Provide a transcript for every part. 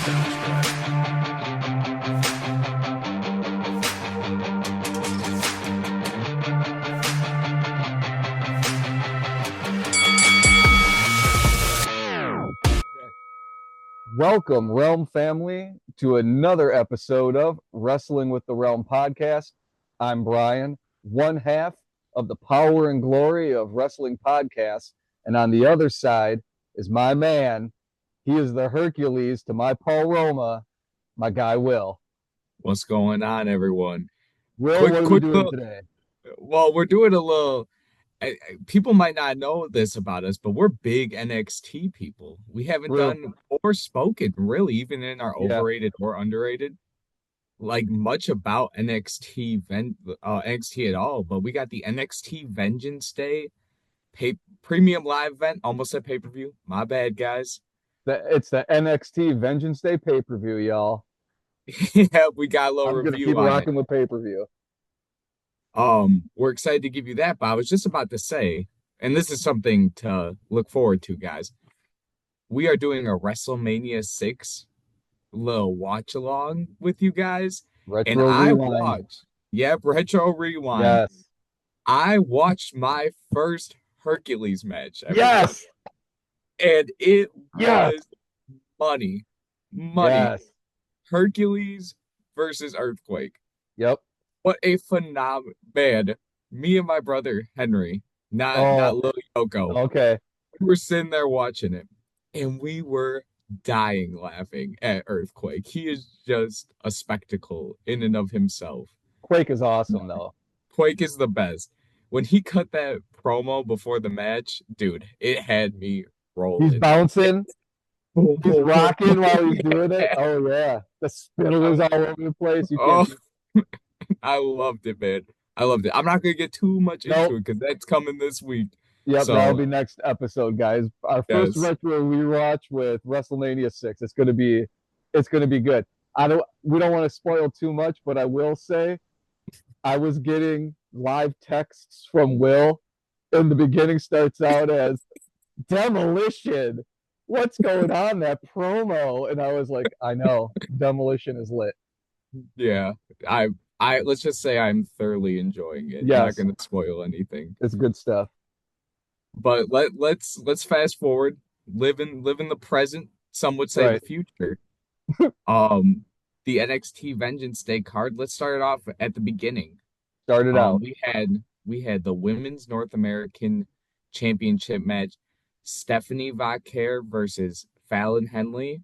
Welcome, Realm family, to another episode of Wrestling with the Realm podcast. I'm Brian, one half of the power and glory of wrestling podcasts. And on the other side is my man. He is the Hercules to my Paul Roma, my guy Will. What's going on, everyone? Will, what are we doing today? Well, we're doing a little. People might not know this about us, but we're big NXT people. We haven't done or spoken really, even in our overrated or underrated, like much about NXT at all. But we got the NXT Vengeance Day premium live event, almost a pay-per-view. My bad, guys. It's the NXT Vengeance Day pay-per-view, y'all. Yeah, we got a little I'm review keep on rocking with pay-per-view. We're excited to give you that, but I was just about to say, and this is something to look forward to, guys. We are doing a WrestleMania 6 little watch along with you guys. Retro Rewind. Retro Rewind. Yes. I watched my first Hercules match. Yes. And it was money. Yes. Hercules versus Earthquake. Yep. What a phenomenal man. Me and my brother Henry, not Lil Yoko. Okay. We were sitting there watching it, and we were dying laughing at Earthquake. He is just a spectacle in and of himself. Quake is awesome, though. Quake is the best. When he cut that promo before the match, dude, it had me rolling. He's bouncing. He's rocking while he's doing it. Oh, yeah. The spinners all over the place. I loved it, man. I loved it. I'm not going to get too much into it because that's coming this week. Yep, so, that'll be next episode, guys. Our first retro rewatch with WrestleMania 6. It's gonna be good. We don't want to spoil too much, but I will say I was getting live texts from Will, and the beginning starts out as Demolition. What's going on? That promo. And I was like, I know, Demolition is lit. Yeah. I let's just say I'm thoroughly enjoying it. Yes. I'm not gonna spoil anything. It's good stuff. But let's fast forward, live in the present, some would say the future. The NXT Vengeance Day card. Let's start it off at the beginning. Start it out. We had the Women's North American Championship match, Stephanie Vaquer versus Fallon Henley.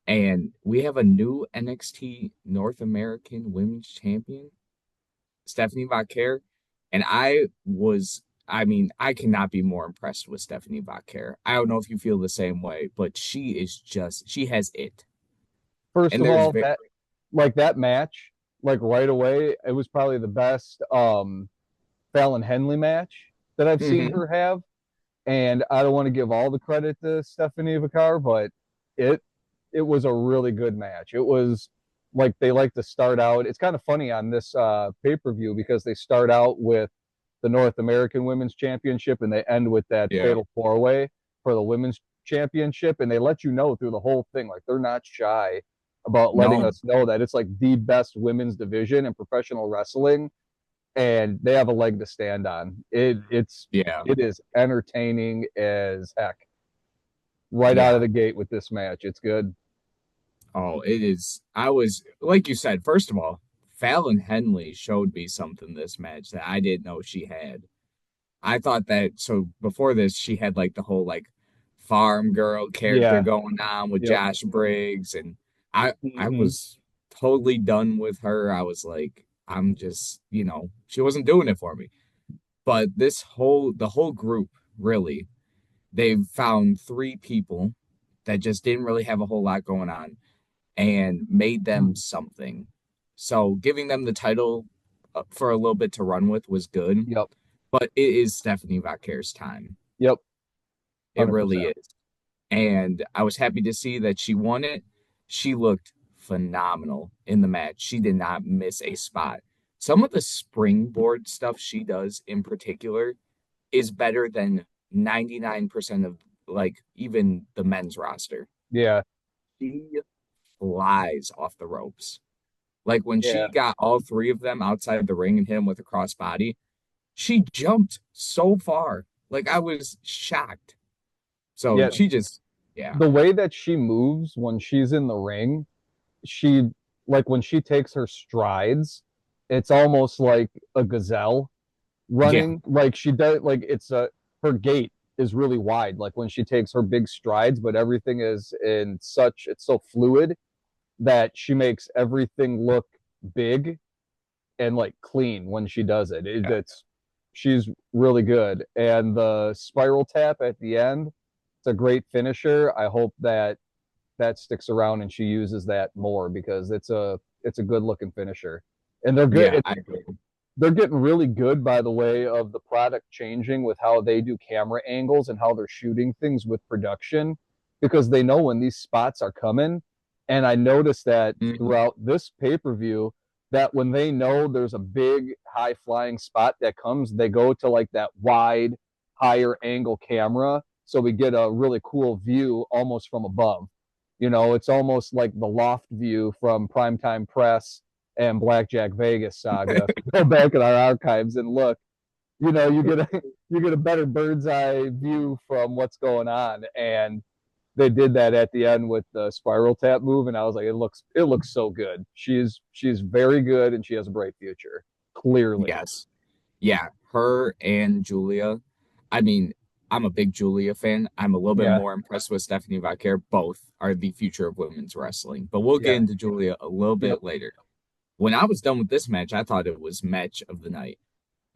And we have a new NXT North American Women's Champion, Stephanie Vaquer. And I cannot be more impressed with Stephanie Vaquer. I don't know if you feel the same way, but she has it. First of all, that match, like right away, it was probably the best Fallon Henley match that I've seen her have. And I don't want to give all the credit to Stephanie Vaquer, but it was a really good match. It was like they like to start out. It's kind of funny on this pay-per-view because they start out with the North American Women's Championship and they end with that fatal four-way for the Women's Championship. And they let you know through the whole thing, like they're not shy about letting us know that it's like the best women's division in professional wrestling. And they have a leg to stand on. It is entertaining as heck. Out of the gate with this match. It's good. Oh, it is. I was, like you said, first of all, Fallon Henley showed me something this match that I didn't know she had. I thought that, so before this, she had like the whole like farm girl character going on with Josh Briggs. And I was totally done with her. I was like, I'm just, she wasn't doing it for me. But the whole group, really, they've found three people that just didn't really have a whole lot going on and made them something. So giving them the title for a little bit to run with was good. Yep. But it is Stephanie Vaquer's time. Yep. 100%. It really is. And I was happy to see that she won it. She looked phenomenal in the match. She did not miss a spot. Some of the springboard stuff she does in particular is better than 99% of like even the men's roster. Yeah. She flies off the ropes. Like when Yeah. she got all three of them outside the ring and hit him with a crossbody, she jumped so far. Like I was shocked. So Yeah. she just, yeah, The way that she moves when she's in the ring, she like when she takes her strides, it's almost like a gazelle yeah, running. Like she does, like it's a her gait is really wide. Like when she takes her big strides, but everything is in such it's so fluid that she makes everything look big and like clean when she does it. yeah, It's she's really good. And the spiral tap at the end, it's a great finisher. I hope that that sticks around and she uses that more because it's a good looking finisher. And they're good. yeah. I agree. They're getting really good by the way of the product changing with how they do camera angles and how they're shooting things with production because they know when these spots are coming. And I noticed that Mhm. throughout this pay-per-view that when they know there's a big high flying spot that comes, they go to like that wide, higher angle camera. So we get a really cool view almost from above. It's almost like the loft view from Primetime Press and Blackjack Vegas saga. If you go back in our archives and look, you get a you get a better bird's eye view from what's going on. And they did that at the end with the spiral tap move, and I was like, it looks so good. She's very good, and she has a bright future. Clearly, Yes. Yeah, her and Julia. I mean, I'm a big Julia fan. I'm a little bit yeah, more impressed with Stephanie Vaquer. Both are the future of women's wrestling, but we'll get yeah, into Julia a little yep, bit later. When I was done with this match, I thought it was match of the night.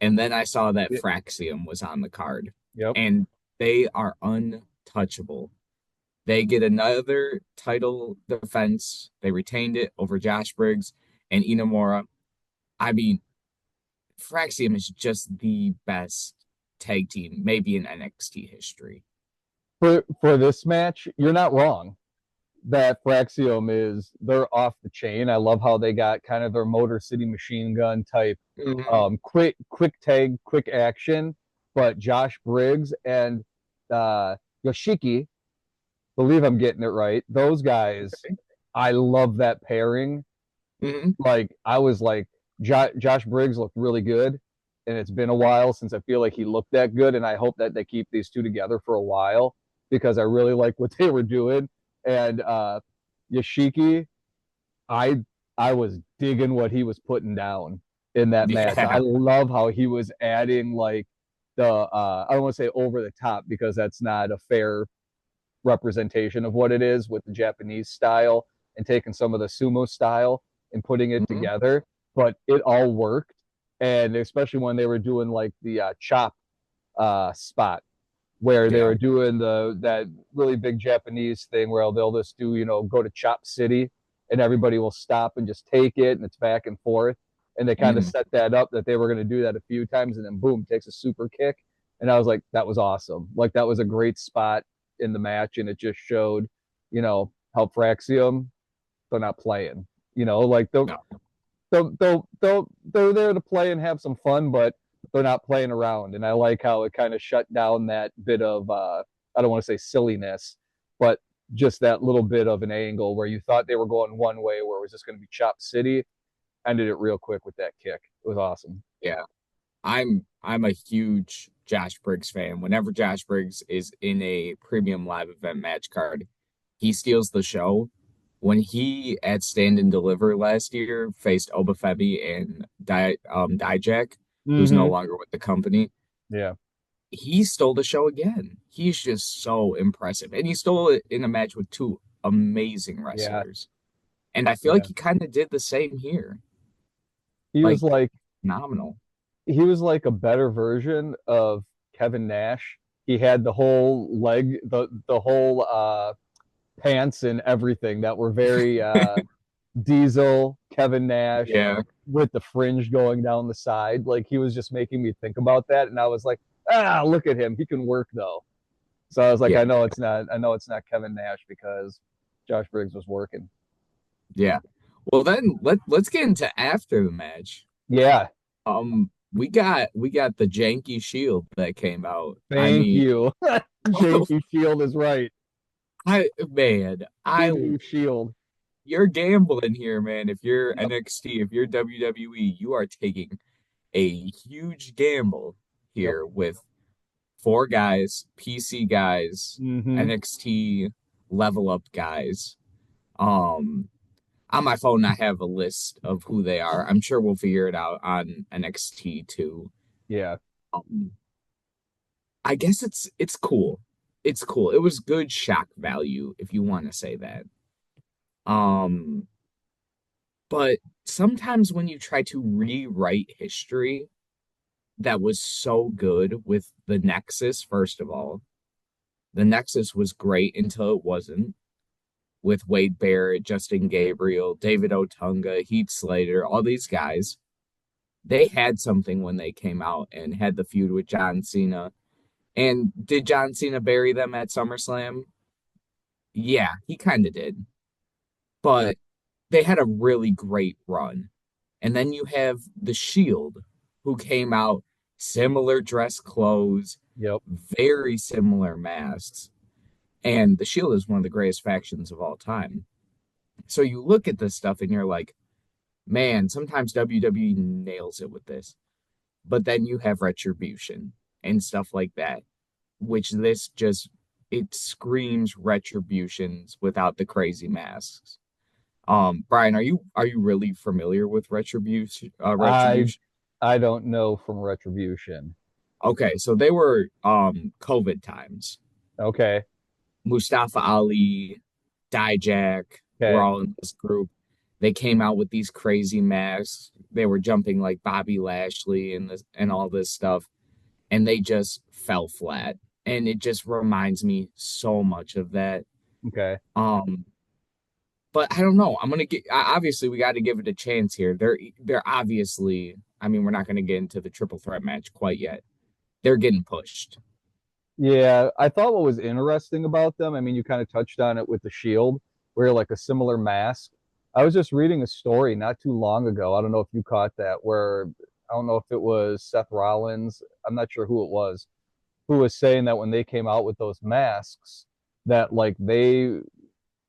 And then I saw that Fraxium was on the card, yep. and they are untouchable. They get another title defense. They retained it over Josh Briggs and Inamura. I mean, Fraxium is just the best tag team, maybe in NXT history. For this match, you're not wrong. That Fraxium is they're off the chain. I love how they got kind of their Motor City Machine Gun type, Mhm. quick tag, quick action. But Josh Briggs and Yoshiki, believe I'm getting it right. Those guys, I love that pairing. Mhm. Like I was like, Josh Briggs looked really good, and it's been a while since I feel like he looked that good. And I hope that they keep these two together for a while because I really like what they were doing. And Yoshiki, I I was digging what he was putting down in that match. I Yeah. love how he was adding like the I don't want to say over the top because that's not a fair representation of what it is with the Japanese style and taking some of the sumo style and putting it Mhm. together. But it all worked, and especially when they were doing like the chop spot where they Yeah. were doing the that really big Japanese thing where they'll just do go to Chop City and everybody will stop and just take it and it's back and forth. And they kind of Mhm. set that up that they were going to do that a few times and then boom takes a super kick. And I was like, that was awesome. Like that was a great spot in the match and it just showed, how Fraxium they're not playing. Like No. they're there to play and have some fun, but they're not playing around. And I like how it kind of shut down that bit of I don't want to say silliness, but just that little bit of an angle where you thought they were going one way where it was just going to be Chop City. Ended it real quick with that kick. It was awesome. Yeah. I'm a huge Josh Briggs fan. Whenever Josh Briggs is in a premium live event match card, he steals the show. When he at Stand and Deliver last year faced Obafemi and Dijak, who's no Mm-hmm. longer with the company, Yeah. he stole the show again. He's just so impressive. And he stole it in a match with two amazing Yeah. wrestlers. And I feel like Yeah. he kind of did the same here. He Like, was like phenomenal. he was like a better version of Kevin Nash. He had the whole leg, the whole pants and everything that were very Diesel, Kevin Nash Yeah. with the fringe going down the side. Like he was just making me think about that, and I was like, look at him, he can work though. So I was like, Yeah. I know it's not Kevin Nash because Josh Briggs was working. Yeah. Well, then let's get into after the match. Yeah, We got the janky shield that came out. I thank mean, you. Janky Shield is right. I man, The I new Shield. you're gambling here, man. If you're Yep. NXT, if you're WWE, you are taking a huge gamble Yep. here with four guys, PC guys, Mm-hmm. NXT level up guys. Um, on my phone, I have a list of who they are. I'm sure we'll figure it out on NXT too. Yeah. Um, I guess it's cool. It's cool. It was good shock value, if you want to say that. Um, but sometimes when you try to rewrite history that was so good with the Nexus, first of all, the Nexus was great until it wasn't. With Wade Barrett, Justin Gabriel, David Otunga, Heath Slater, all these guys, they had something when they came out and had the feud with John Cena. And did John Cena bury them at SummerSlam? Yeah, he kind of did. But they had a really great run. And then you have The Shield, who came out similar dress clothes, Yep. very similar masks. And The Shield is one of the greatest factions of all time. So you look at this stuff and you're like, man, sometimes WWE nails it with this. But then you have Retribution and stuff like that, which this just it screams Retributions without the crazy masks. Brian, are you really familiar with Retribution? I Retribution. I don't know from Retribution. Okay, so they were COVID times. Okay. Mustafa Ali, Dijak were Okay. all in this group. They came out with these crazy masks. They were jumping like Bobby Lashley and all this stuff, and they just fell flat. And it just reminds me so much of that. Okay. Um, but I don't know. I'm gonna get obviously we got to give it a chance here. They're obviously. I mean, we're not gonna get into the triple threat match quite yet. They're getting pushed. Yeah, I thought what was interesting about them, I mean, you kind of touched on it with the Shield, where like a similar mask. I was just reading a story not too long ago. I don't know if you caught that, where I don't know if it was Seth Rollins, I'm not sure who it was, who was saying that when they came out with those masks, that like they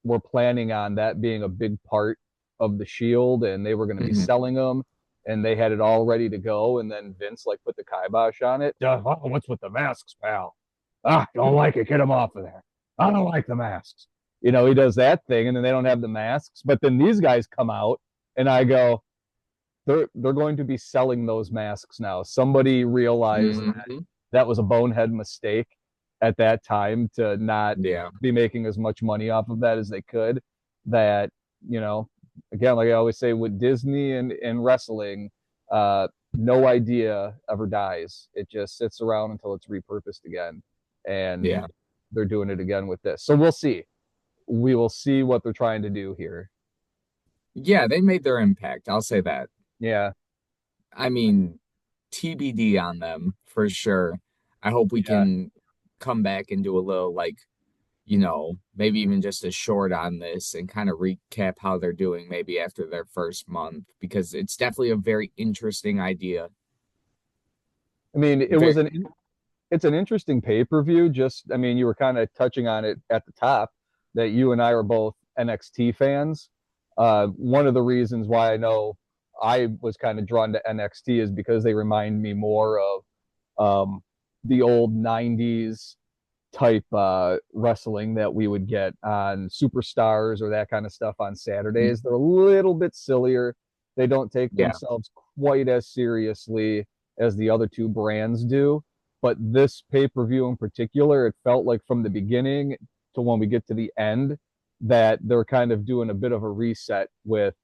were planning on that being a big part of the Shield, and they were going to be Mhm. selling them, and they had it all ready to go, and then Vince like put the kibosh on it. Oh, what's with the masks, pal? Ah, don't like it. Get them off of there. I don't like the masks. You know, he does that thing, and then they don't have the masks. But then these guys come out, and I go, they're going to be selling those masks now. Somebody realized Mhm. that was a bonehead mistake at that time to not Yeah. be making as much money off of that as they could. That, you know, again, like I always say with Disney and wrestling, no idea ever dies. It just sits around until it's repurposed again. And Yeah. they're doing it again with this. So we'll see. We will see what they're trying to do here. Yeah, they made their impact. I'll say that. Yeah. I mean, TBD on them for sure. I hope we Yeah. can come back and do a little maybe even just a short on this and kind of recap how they're doing maybe after their first month because it's definitely a very interesting idea. I mean, Very, it's an interesting pay-per-view. Just, I mean, you were kind of touching on it at the top that you and I are both NXT fans. One of the reasons why I know I was kind of drawn to NXT is because they remind me more of the old 90s type wrestling that we would get on Superstars or that kind of stuff on Saturdays. They're a little bit sillier. They don't take yeah, themselves quite as seriously as the other two brands do. But this pay per view in particular, it felt like from the beginning to when we get to the end that they're kind of doing a bit of a reset with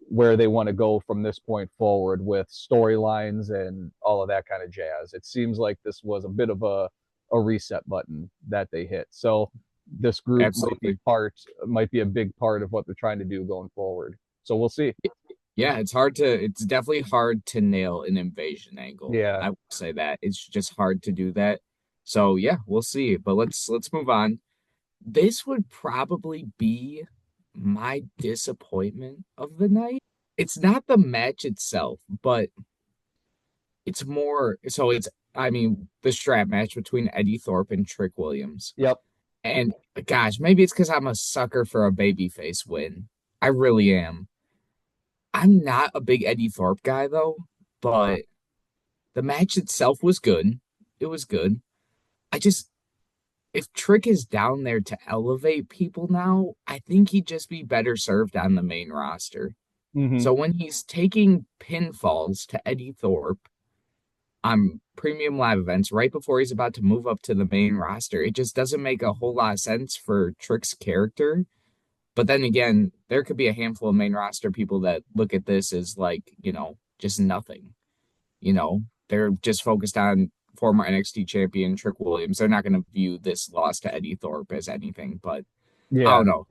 where they want to go from this point forward with storylines and all of that kind of jazz. It seems like this was a bit of a reset button that they hit. So this group absolutely. might be a big part of what they're trying to do going forward. So we'll see. Yeah, it's definitely hard to nail an invasion angle. Yeah. I would say that. It's just hard to do that. So yeah, we'll see. But let's move on. This would probably be my disappointment of the night. It's not the match itself, but it's more so it's I mean the strap match between Eddie Thorpe and Trick Williams. Yep. And gosh, maybe it's because I'm a sucker for a babyface win. I really am. I'm not a big Eddie Thorpe guy though, but the match itself was good. It was good. I just if Trick is down there to elevate people now, I think he'd just be better served on the main roster. Hmm. So when he's taking pinfalls to Eddie Thorpe on premium live events right before he's about to move up to the main roster, it just doesn't make a whole lot of sense for Trick's character. But then again, there could be a handful of main roster people that look at this as like, just nothing. They're just focused on former NXT champion Trick Williams. They're not going to view this loss to Eddie Thorpe as anything, but I Yeah. don't know.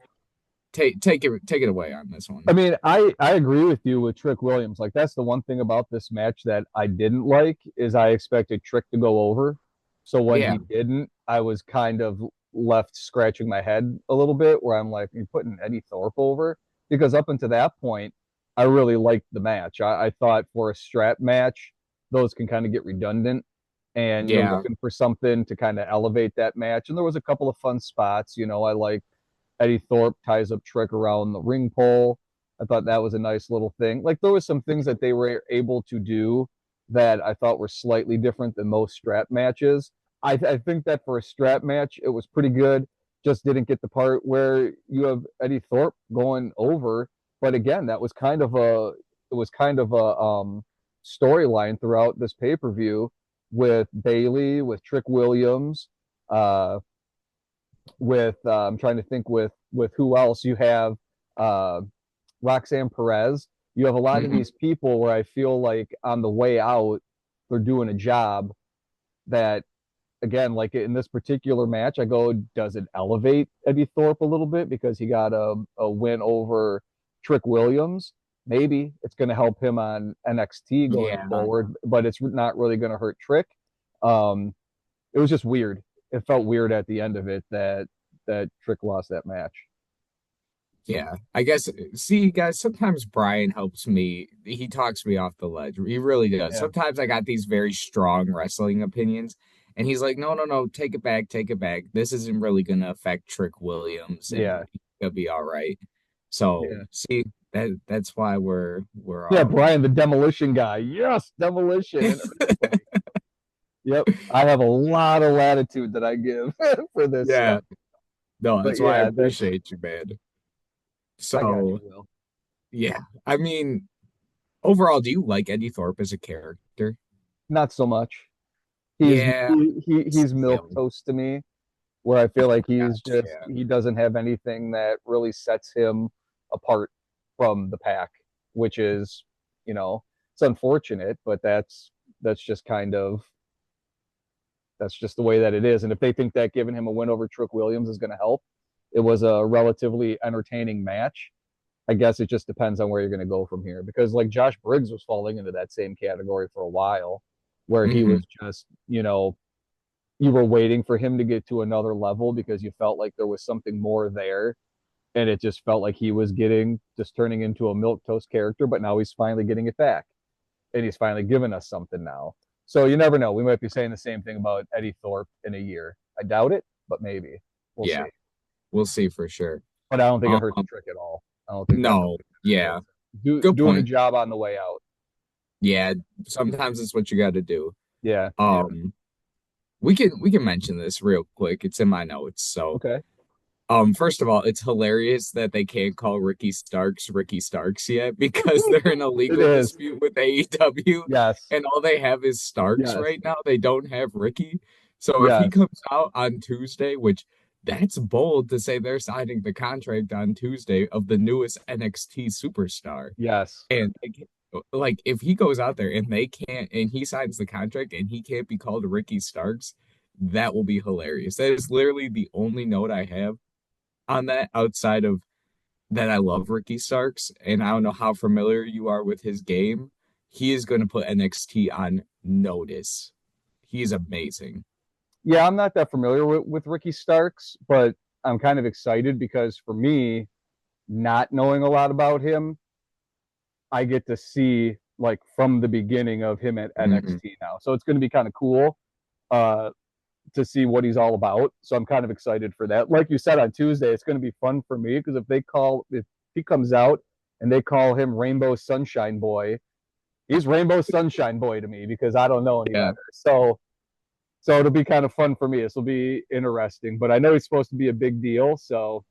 Take it away on this I one. mean, I agree with you with Trick Williams. Like that's the one thing about this match that I didn't like is I expected Trick to go over. So when Yeah, he didn't, I was kind of left scratching my head a little bit where I'm like, you putting Eddie Thorpe over? Because up until that point, I really liked the match. I thought for a strap match, those can kind of get redundant and you're yeah. looking for something to kind of elevate that match. And there was a couple of fun spots. I like Eddie Thorpe ties up Trick around the ring pole. I thought that was a nice little thing. Like there was some things that they were able to do that I thought were slightly different than most strap matches. I think that for a strap match, it was pretty good. Just didn't get the part where you have Eddie Thorpe going over. But again, that was kind of a it was kind of a storyline throughout this pay per view with Bailey, with Trick Williams, uh, with I'm trying to think with who else you have uh, Roxanne Perez. You have a lot of Hmm. these people where I feel like on the way out they're doing a job that again like in this particular match I go does it elevate Eddie Thorpe a little bit because he got a win over Trick Williams. Maybe it's going to help him on NXT going Yeah, forward, but it's not really going to hurt Trick. Um, it was just weird. It felt weird at the end of it that Trick lost that match. yeah. I guess, see, guys, sometimes Brian helps me. He talks me off the ledge. He really does. Yeah, Sometimes I got these very strong wrestling opinions, and he's like, no, no, no, take it back, take it back. This isn't really going to affect Trick Williams, and yeah, he'll be all right. So, yeah, see, that's why we're yeah. Brian, the demolition guy. Yes, demolition. And it's like, yep. I have a lot of latitude that I give for this yeah. stuff. No, But that's why I yeah, that's appreciate you, man. I got you, So, Will. yeah. I mean, overall, do you like Eddie Thorpe as a character? Not so much. He's Yeah, he's milk same. toast to me. Where I feel like he's Gotcha, just yeah. he doesn't have anything that really sets him apart from the pack, which is, it's unfortunate, but that's just kind of that's just the way that it is. And if they think that giving him a win over Trick Williams is going to help, it was a relatively entertaining match. I guess it just depends on where you're going to go from here because like Josh Briggs was falling into that same category for a while where he Hmm. was just, you were waiting for him to get to another level because you felt like there was something more there. And it just felt like he was just turning into a milk toast character, but now he's finally getting it back. And he's finally given us something now. So you never know. We might be saying the same thing about Eddie Thorpe in a year. I doubt it, but maybe. We'll Yeah, see. we'll see for sure. But I don't think it Um, hurts Trick at all. I don't think that's no, something that yeah, hurts. good Doing a point. job on the way out. Yeah, sometimes it's what you got to do. Yeah. Yeah. Um, we can mention this real quick. It's in my notes. So, Okay. first of all, it's hilarious that they can't call Ricky Starks yet because they're in a It legal is. dispute with AEW, Yes. and all they have is Starks Yes. right now. They don't have Ricky. So if he Yes. comes out on Tuesday, which that's bold to say they're signing the contract on Tuesday of the newest NXT superstar. Yes. And like if he goes out there and they can't and he signs the contract and he can't be called Ricky Starks, that will be hilarious. That is literally the only note I have on that outside of that I love Ricky Starks and I don't know how familiar you are with his game. He is going to put NXT on notice. He's amazing. Yeah, I'm not that familiar with Ricky Starks, but I'm kind of excited because for me, not knowing a lot about him, I get to see like from the beginning of him at Hmm. NXT now. So it's going to be kind of cool uh, to see what he's all about. So I'm kind of excited for that. Like you said on Tuesday, it's going to be fun for me because if he comes out and they call him Rainbow Sunshine Boy, he's Rainbow Sunshine Boy to me because I don't know any Yeah. better. So it'll be kind of fun for me. This will be interesting, but I know he's supposed to be a big deal, so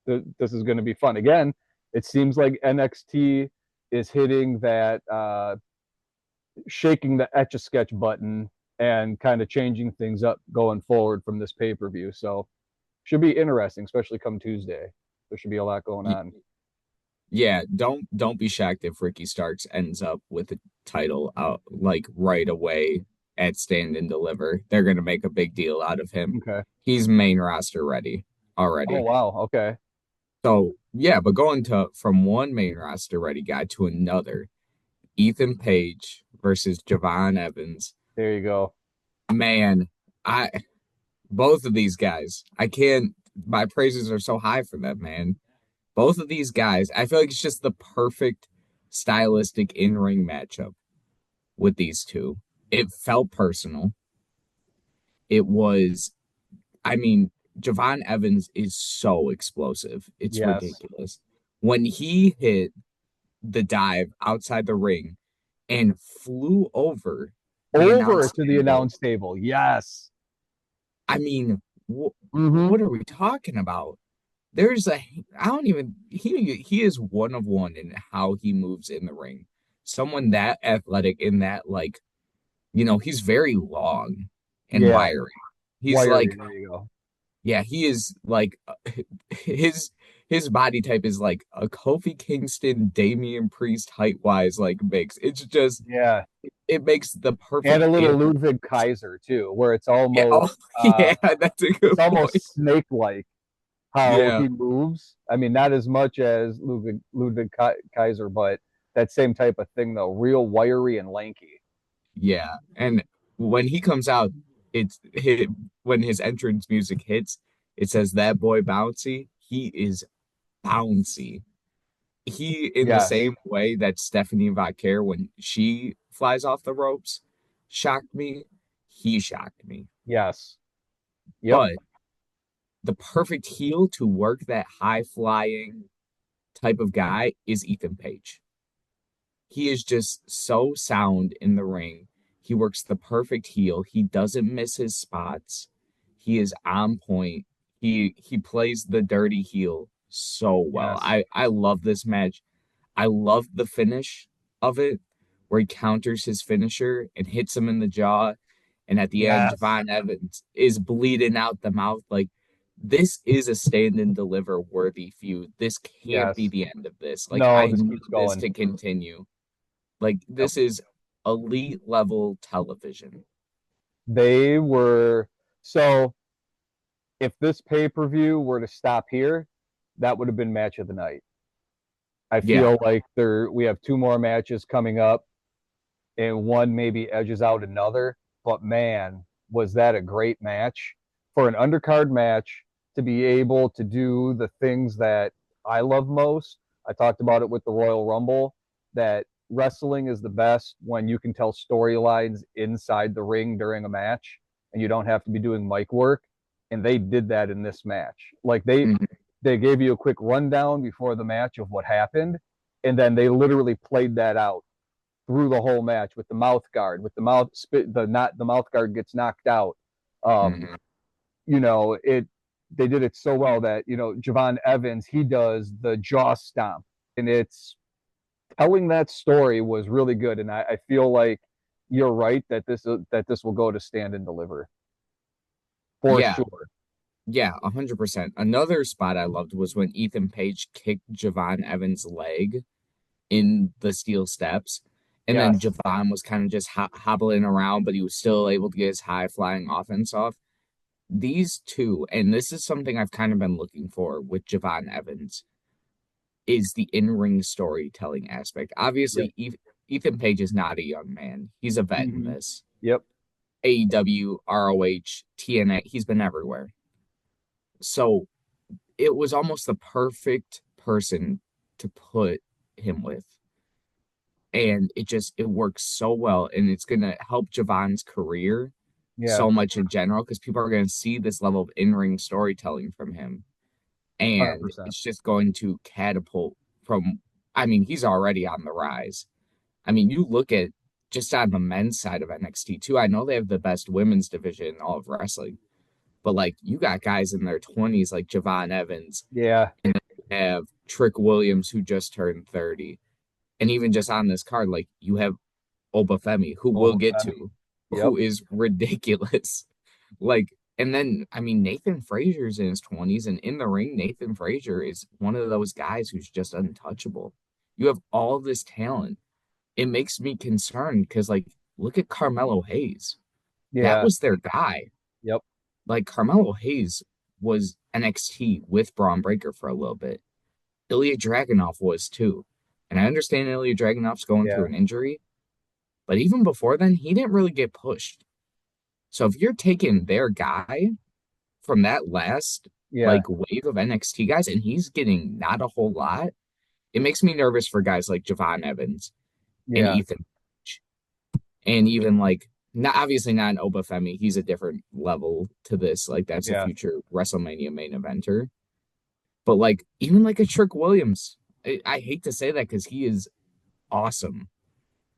this is going to be fun. Again, it seems like NXT is hitting that shaking the etch a sketch button and kind of changing things up going forward from this pay per view. So should be interesting, especially come Tuesday. There should be a lot going on. Yeah, don't be shocked if Ricky Starks ends up with the title out like right away at Stand and Deliver. They're gonna make a big deal out of him. Okay. He's main roster ready Oh already. wow. Okay. So yeah, but going to from one main roster ready guy to another, Ethan Page versus Javon Evans. There you go. Man, I both of these guys, I can't my praises are so high for them, man. Both of these guys, I feel like it's just the perfect stylistic in-ring matchup with these two. It felt personal. It was, I mean, Javon Evans is so explosive. It's Yes. ridiculous. When he hit the dive outside the ring and flew over the Over announce to the table, announce table. Yes. I mean, Mm-hmm. what are we talking about? There's a I don't even he is one of one in how he moves in the ring. Someone that athletic in that like, he's very long and Yeah. wiry. He's Wiry. like, There you go. yeah, he is like his his body type is like a Kofi Kingston, Damian Priest height wise like mix. It's just Yeah. it makes the And a perfect little in. Ludwig Kaiser too, where Yeah, oh yeah, that's a it's good point. almost snake like how Yeah. he moves. I mean, not as much as Ludwig Kaiser, but that same type of thing though, real wiry and lanky. Yeah, and when he comes out, when his entrance music hits, it says that boy bouncy. He is bouncy. He in the Yes. same way that Stephanie Vaquer when she flies off the ropes shocked me. He shocked me. Yes. Yep. But the perfect heel to work that high flying type of guy is Ethan Page. He is just so sound in the ring. He works the perfect heel. He doesn't miss his spots. He is on point. He plays the dirty heel so well. Yes. I love this match. I love the finish of it where he counters his finisher and hits him in the jaw. And at the end, Yes. Javon Evans is bleeding out the mouth. Like, this is a stand and deliver worthy feud. This can't be Yes. the end of this. Like, No, I this need keeps this going. to continue. Like Yep. this is elite level television. They were so if this pay-per-view were to stop here, that would have been match of the night. I Yeah. feel like we have two more matches coming up and one maybe edges out another. But man, was that a great match for an undercard match to be able to do the things that I love most. I talked about it with the Royal Rumble that wrestling is the best when you can tell storylines inside the ring during a match and you don't have to be doing mic work. And they did that in this match. Like Mhm. they gave you a quick rundown before the match of what happened, and then they literally played that out through the whole match with the mouth guard, with the mouth spit, the mouth guard gets knocked out. Um, Mhm. it they did it so well that Javon Evans he does the jaw stomp, and it's telling that story was really good, and I feel like you're right that this will go to stand and deliver for Yeah. sure. Yeah, 100%. Another spot I loved was when Ethan Page kicked Javon Evans' leg in the steel steps. And then Yes, Javon was kind of just hobbling around, but he was still able to get his high flying offense off. These two, and this is something I've kind of been looking for with Javon Evans, is the in-ring storytelling aspect. yep, Obviously, Ethan Page is not a young man. He's a vet in hmm this. yep, AEW, ROH, TNA, he's been everywhere. So it was almost the perfect person to put him with. And it works so well. And it's gonna help Javon's career yeah, so much in general because people are gonna see this level of in-ring storytelling from him. hundred And percent. it's just going to catapult from, I mean, he's already on the rise. I mean, you look at just on the men's side of NXT too. I know they have the best women's division in all of wrestling, but like you got guys in their 20s like Javon Evans, Yeah. and then you have Trick Williams who just turned 30. And even just on this card, like you have Obafemi, who we'll get Obafemi. to, Yep. who is ridiculous. Like, and then I mean Nathan Frazier's in his 20s, and in the ring, Nathan Frazier is one of those guys who's just untouchable. You have all this talent. It makes me concerned because like look at Carmelo Hayes. That Yeah. was their guy. Yep. Like Carmelo Hayes was NXT with Braun Breaker for a little bit. Ilya Dragunov was too. And I understand Ilya Dragunov's going through Yeah. an injury, but even before then, he didn't really get pushed. So if you're taking their guy from that last Yeah. like wave of NXT guys and he's getting not a whole lot, it makes me nervous for guys like Javon Evans and Yeah. Ethan Page. And even like not obviously not an Obafemi, he's a different level to this. Like that's a Yeah. future WrestleMania main eventer. But like even like a Trick Williams, I hate to say that because he is awesome.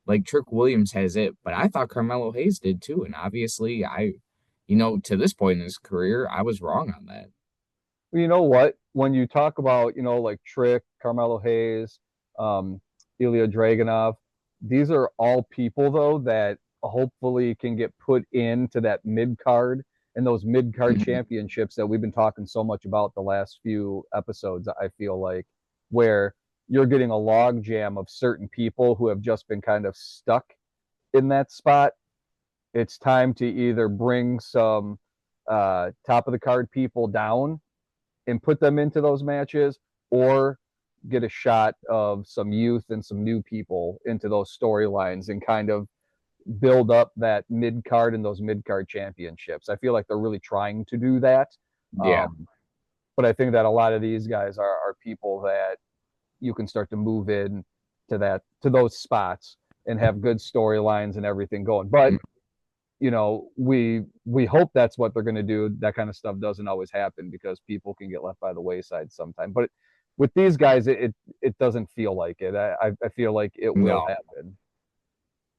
Like Trick Williams has it, but I thought Carmelo Hayes did too. And obviously, to this point in his career, I was wrong on that. You know what? When you talk about, like Trick, Carmelo Hayes, Ilya Dragunov, these are all people though that hopefully can get put into that mid card and those mid card Mhm. championships that we've been talking so much about the last few episodes. I feel like where you're getting a log jam of certain people who have just been kind of stuck in that spot. It's time to either bring some top of the card people down and put them into those matches, or get a shot of some youth and some new people into those storylines and kind of build up that mid card and those mid card championships. I feel like they're really trying to do that. Yeah. But I think that a lot of these guys are people that you can start to move in to those spots and have good storylines and everything going. But Mm. we hope that's what they're going to do. That kind of stuff doesn't always happen because people can get left by the wayside sometimes. But with these guys, it doesn't feel like it. I feel like it will No. happen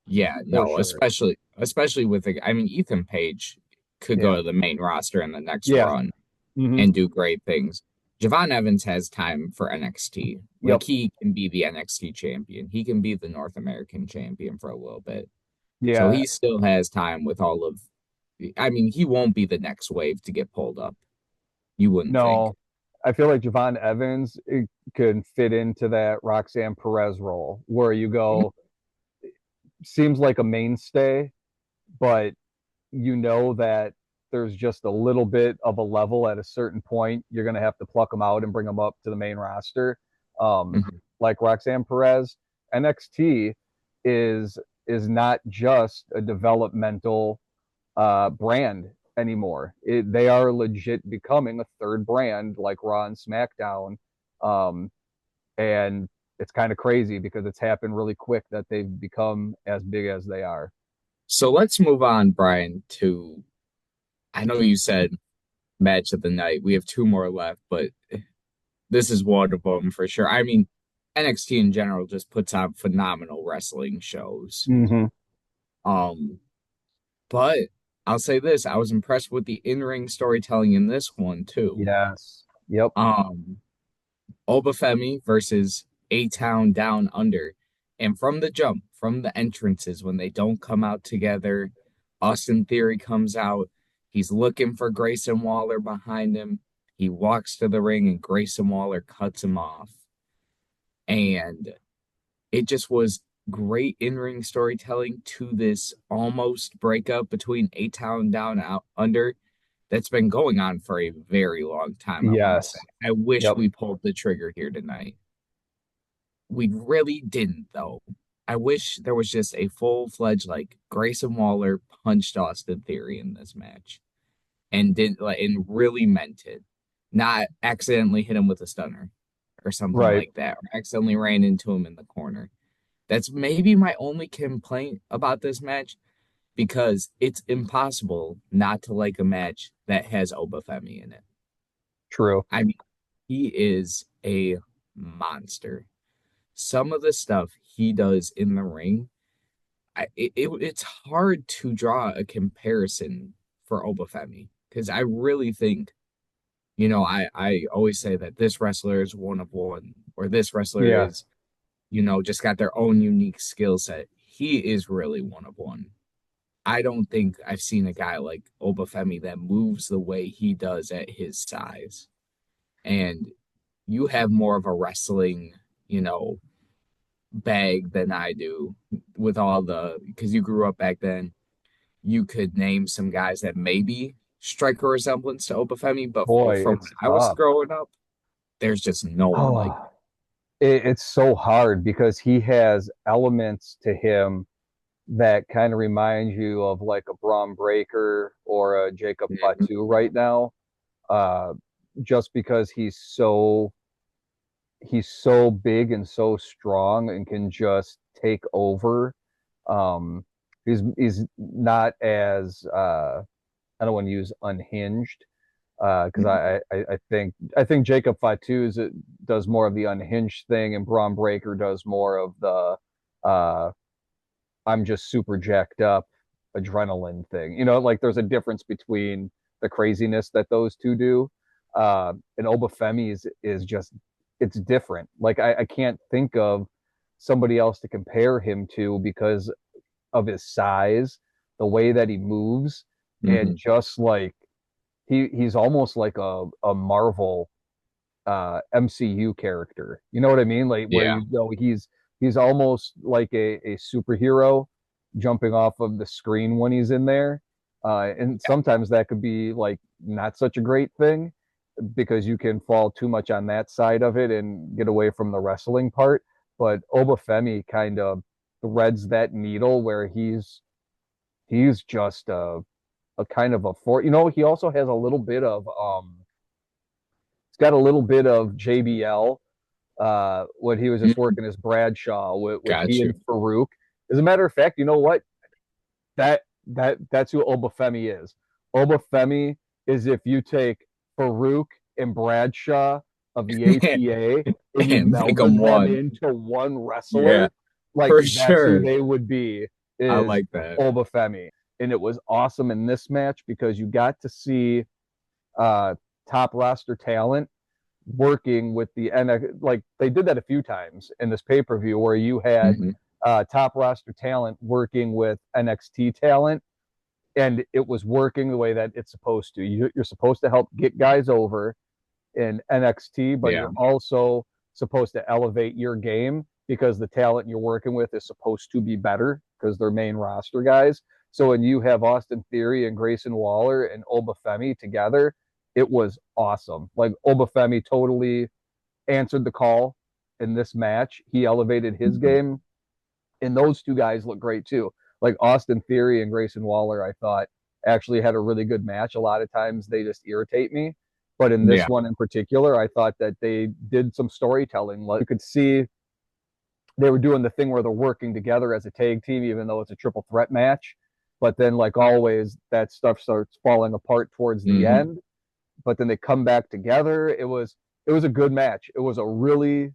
Yeah, for no, sure. especially with I mean, Ethan Page could go Yeah, to the main roster in the next yeah, run hmm, and do great things. Javon Evans has time for NXT. Like yep, he can be the NXT champion. He can be the North American champion for a little bit. So yeah. he still has time with all of I mean, he won't be the next wave to get pulled up. You wouldn't think. No, I feel like Javon Evans could fit into that Roxanne Perez role where you go, seems like a mainstay, but that there's just a little bit of a level at a certain point. You're going to have to pluck them out and bring them up to the main roster. Mhm. Like Roxanne Perez, NXT is is not just a developmental brand anymore. They are legit becoming a third brand like Raw and SmackDown. Um, and it's kind of crazy because it's happened really quick that they've become as big as they are. So let's move on, Brian, to I know you said match of the night. We have two more left, but this is one of them for sure. I mean, NXT in general just puts on phenomenal wrestling shows. Mm-hmm. Um, but I'll say this, I was impressed with the in-ring storytelling in this one too. Yes. Yep. Um, Obafemi versus A-Town Down Under. And from the jump, from the entrances, when they don't come out together, Austin Theory comes out. He's looking for Grayson Waller behind him. He walks to the ring and Grayson Waller cuts him off. And it just was great in-ring storytelling to this almost breakup between A-Town Down Out Under that's been going on for a very long time, I want to say. Yes. I wish Yep. we pulled the trigger here tonight. We really didn't, though. I wish there was just a full-fledged like Grayson Waller punched Austin Theory in this match and did like and really meant it. Not accidentally hit him with a stunner or something Right. like that, or accidentally ran into him in the corner. That's maybe my only complaint about this match because it's impossible not to like a match that has Obafemi in it. True. I mean, he is a monster. some of the stuff he does in the ring, it's hard to draw a comparison for Obafemi because I really think, I always say that this wrestler is one of one, or this wrestler Yeah. is, just got their own unique skill set. He is really one of one. I don't think I've seen a guy like Obafemi that moves the way he does at his size. And you have more of a wrestling, you know, bag than I do with all because you grew up back then. You could name some guys that maybe strike a resemblance to Obafemi, but Boy, from when it's I was tough. growing up, there's just no one like Oh, it's so hard because he has elements to him that kind of remind you of like a Braun Breaker or a Jacob him. Fatu right now. Uh, just because he's so big and so strong and can just take over. Um, he's not as I don't want to use unhinged because I think Jacob Fatu does more of the unhinged thing, and Braun Breaker does more of the uh, I'm just super jacked up adrenaline thing. Like there's a difference between the craziness that those two do. And Obafemi is just it's different. Like I can't think of somebody else to compare him to because of his size, the way that he moves, and Hmm. just like he's almost like a Marvel MCU character. You know what I mean? Like where Yeah. he's almost like a superhero jumping off of the screen when he's in there. And sometimes that could be like not such a great thing because you can fall too much on that side of it and get away from the wrestling part. But Obafemi kind of threads that needle where he's just a kind of a for he also has a little bit of he's got a little bit of JBL when he was just Mhm. working as Bradshaw with Got he you. and Farouk. As a matter of fact, you know what? That's who Obafemi is. Obafemi is if you take Farouk and Bradshaw of the APA and you And make them melded them one. into one Yeah, wrestler, like for that's who sure. they would be, I is like that. Obafemi. And it was awesome in this match because you got to see uh, top roster talent working with the NX, like they did that a few times in this pay per view where you had Hmm. top roster talent working with NXT talent, and it was working the way that it's supposed to. You're supposed to help get guys over in NXT, but Yeah. you're also supposed to elevate your game because the talent you're working with is supposed to be better because they're main roster guys. So when you have Austin Theory and Grayson Waller and Obafemi together, it was awesome. Like Obafemi totally answered the call in this match. He elevated his Mhm. game, and those two guys look great too. Like Austin Theory and Grayson Waller, I thought actually had a really good match. A lot of times they just irritate me, but in this Yeah. one in particular, I thought that they did some storytelling. Like you could see they were doing the thing where they're working together as a tag team, even though it's a triple threat match. But then, like always, that stuff starts falling apart towards the Hmm. end. But then they come back together. It was a good match. It was a really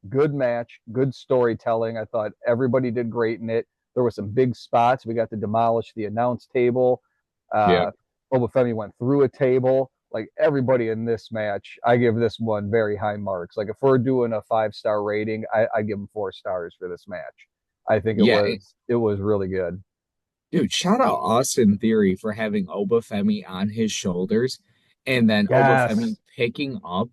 good match, good storytelling. I thought everybody did great in it. There were some big spots. We got to demolish the announce table. Yep. Uh, Obafemi went through a table. Like everybody in this match, I give this one very high marks. Like if we're doing a 5-star rating, I give them 4 stars for this match. I think it Yeah. was it was really good. Dude, shout out Austin Theory for having Obafemi on his shoulders and then Obafemi Yes. picking up.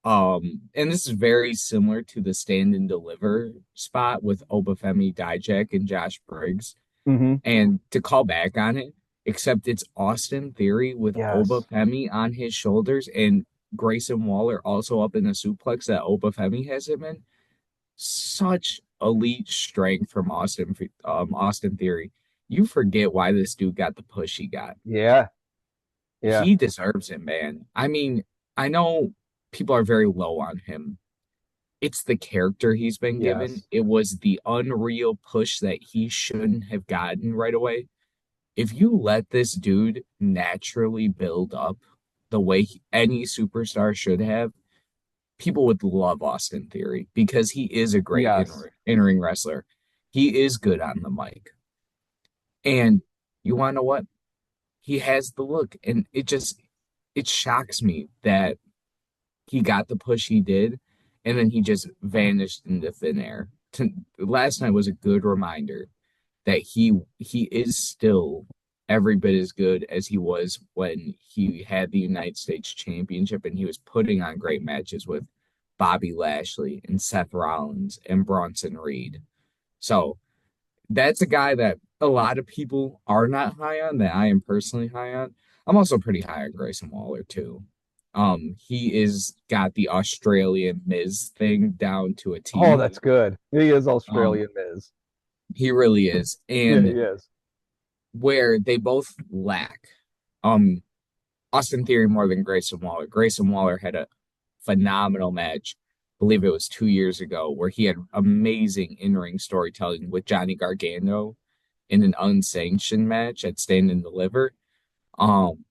And this is very similar to the stand and deliver spot with Obafemi, Dijak, and Josh Briggs. Mm-hmm. And to call back on it, except it's Austin Theory with Yes. Obafemi on his shoulders and Grayson Waller also up in the suplex that Obafemi has him in. Such elite strength from Austin Theory. You forget why this dude got the push he got. Yeah. Yeah. He deserves it, man. I mean, I know people are very low on him. It's the character he's been given. Yes. It was the unreal push that he shouldn't have gotten right away. If you let this dude naturally build up the way any superstar should have, people would love Austin Theory because he is a great Yes. in-ring wrestler. He is good on the mic. And you want to know what? He has the look. And it shocks me that he got the push he did, and then he just vanished into thin air. Last night was a good reminder that he is still every bit as good as he was when he had the United States Championship and he was putting on great matches with Bobby Lashley and Seth Rollins and Bronson Reed. So that's a guy that a lot of people are not high on, that I am personally high on. I'm also pretty high on Grayson Waller too. He is got the Australian Miz thing down to a Oh, T. that's good. He is Um, Australian Miz. he really is. Yeah, he And is. where they both lack, um, Austin Theory more than Grayson Waller. Grayson Waller had a phenomenal match, I believe it was 2 years ago, where he had amazing in-ring storytelling with Johnny Gargano in an unsanctioned match at Stand and Deliver. Um,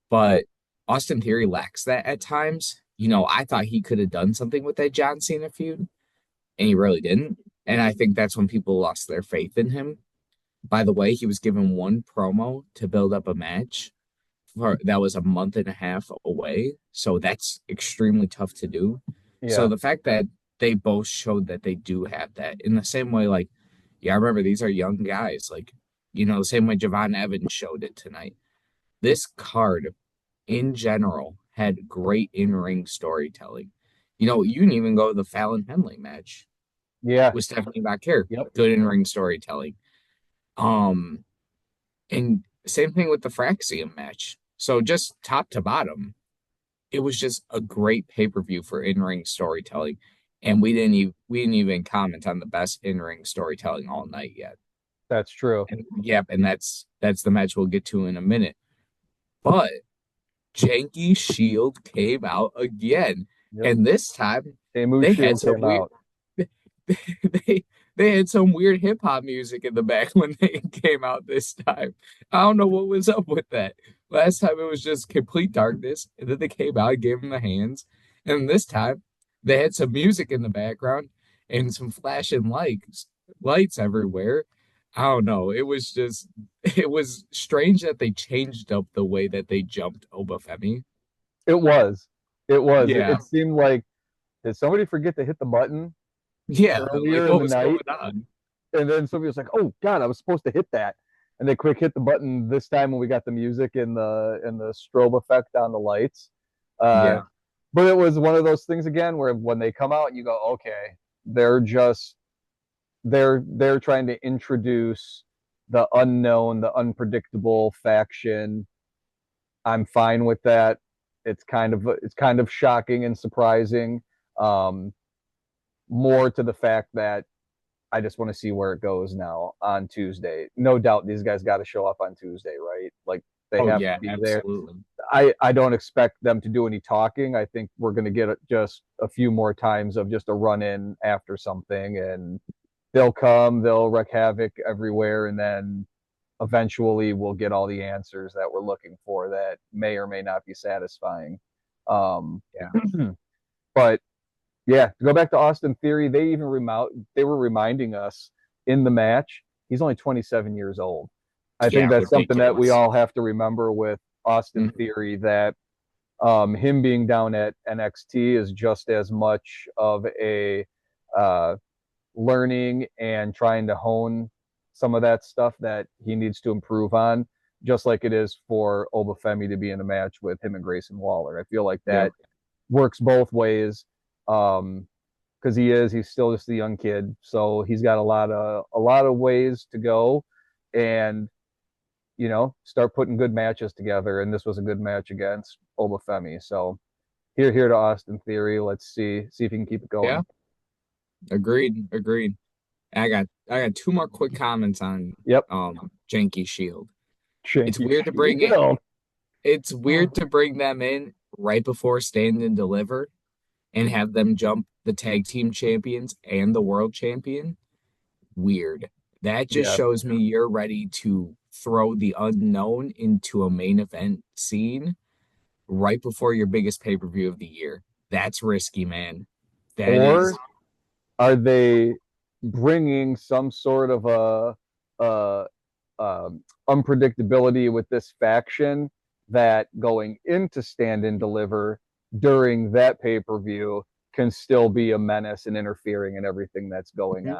but Austin Theory lacks that at times. I thought he could have done something with that John Cena feud, and he really didn't. And I think that's when people lost their faith in him. By the way, he was given one promo to build up a match that was a month and a half away. So that's extremely tough to do. So Yeah. the fact that they both showed that they do have that in the same way, like, yeah, I remember these are young guys, like, the same way Javon Evans showed it tonight. This card in general had great in-ring storytelling. You can even go to the Fallon Henley match Yeah. with Stephanie Bacare. Yep. Good in-ring storytelling. Um, and same thing with the Fraxium match. So just top to bottom, it was just a great pay-per-view for in-ring storytelling. And we didn't even comment on the best in-ring storytelling all night yet. That's true. And yep, and that's the match we'll get to in a minute. But Janky Shield came out again. Yep. And this time Emu they had Shield some came weird out. they they had some weird hip hop music in the back when they came out this time. I don't know what was up with that. Last time it was just complete darkness, and then they came out and gave them the hands. And this time they had some music in the background and some flashing lights everywhere. I don't know. It was strange that they changed up the way that they jumped Obafemi. It was. It was. It, Yeah. it seemed like, did somebody forget to hit the button Yeah. Like earlier in what the was going night? on? And then somebody was like, "Oh God, I was supposed to hit that." And they quick hit the button this time when we got the music and the strobe effect on the lights. Uh, Yeah. but it was one of those things again where when they come out, you go, "Okay, they're just they're trying to introduce the unknown, the unpredictable faction." I'm fine with that. It's kind of shocking and surprising. Um, More to the fact that I just want to see where it goes now on Tuesday. No doubt these guys got to show up on Tuesday, right? Like they Oh have to yeah, be there. absolutely. I don't expect them to do any talking. I think we're going to get just a few more times of just a run in after something, and they'll come, they'll wreak havoc everywhere, and then eventually we'll get all the answers that we're looking for that may or may not be satisfying. Um, Yeah. but yeah, to go back to Austin Theory, they were reminding us in the match he's only 27 years old. I think Yeah, that's something that we ridiculous. all have to remember with Austin Mhm. Theory, that him being down at NXT is just as much of a uh, learning and trying to hone some of that stuff that he needs to improve on, just like it is for Obafemi to be in a match with him and Grayson Waller. I feel like Yep. that works both ways. Because he's still just a young kid, so he's got a lot of ways to go, and start putting good matches together. And this was a good match against Obafemi. So here to Austin Theory. Let's see if he can keep it Yeah. going. Agreed. Agreed. I got two more quick comments on Yep. Janky Shield. It's Shanky weird to bring it. Shield. It's weird to bring them in right before Stand and Deliver and have them jump the tag team champions and the world champion. Weird. That just Yeah. shows me you're ready to throw the unknown into a main event scene right before your biggest pay-per-view of the year. That's risky, man. That is. Or are they bringing some sort of a unpredictability with this faction that going into Stand and Deliver during that pay-per-view can still be a menace and interfering in everything that's going on?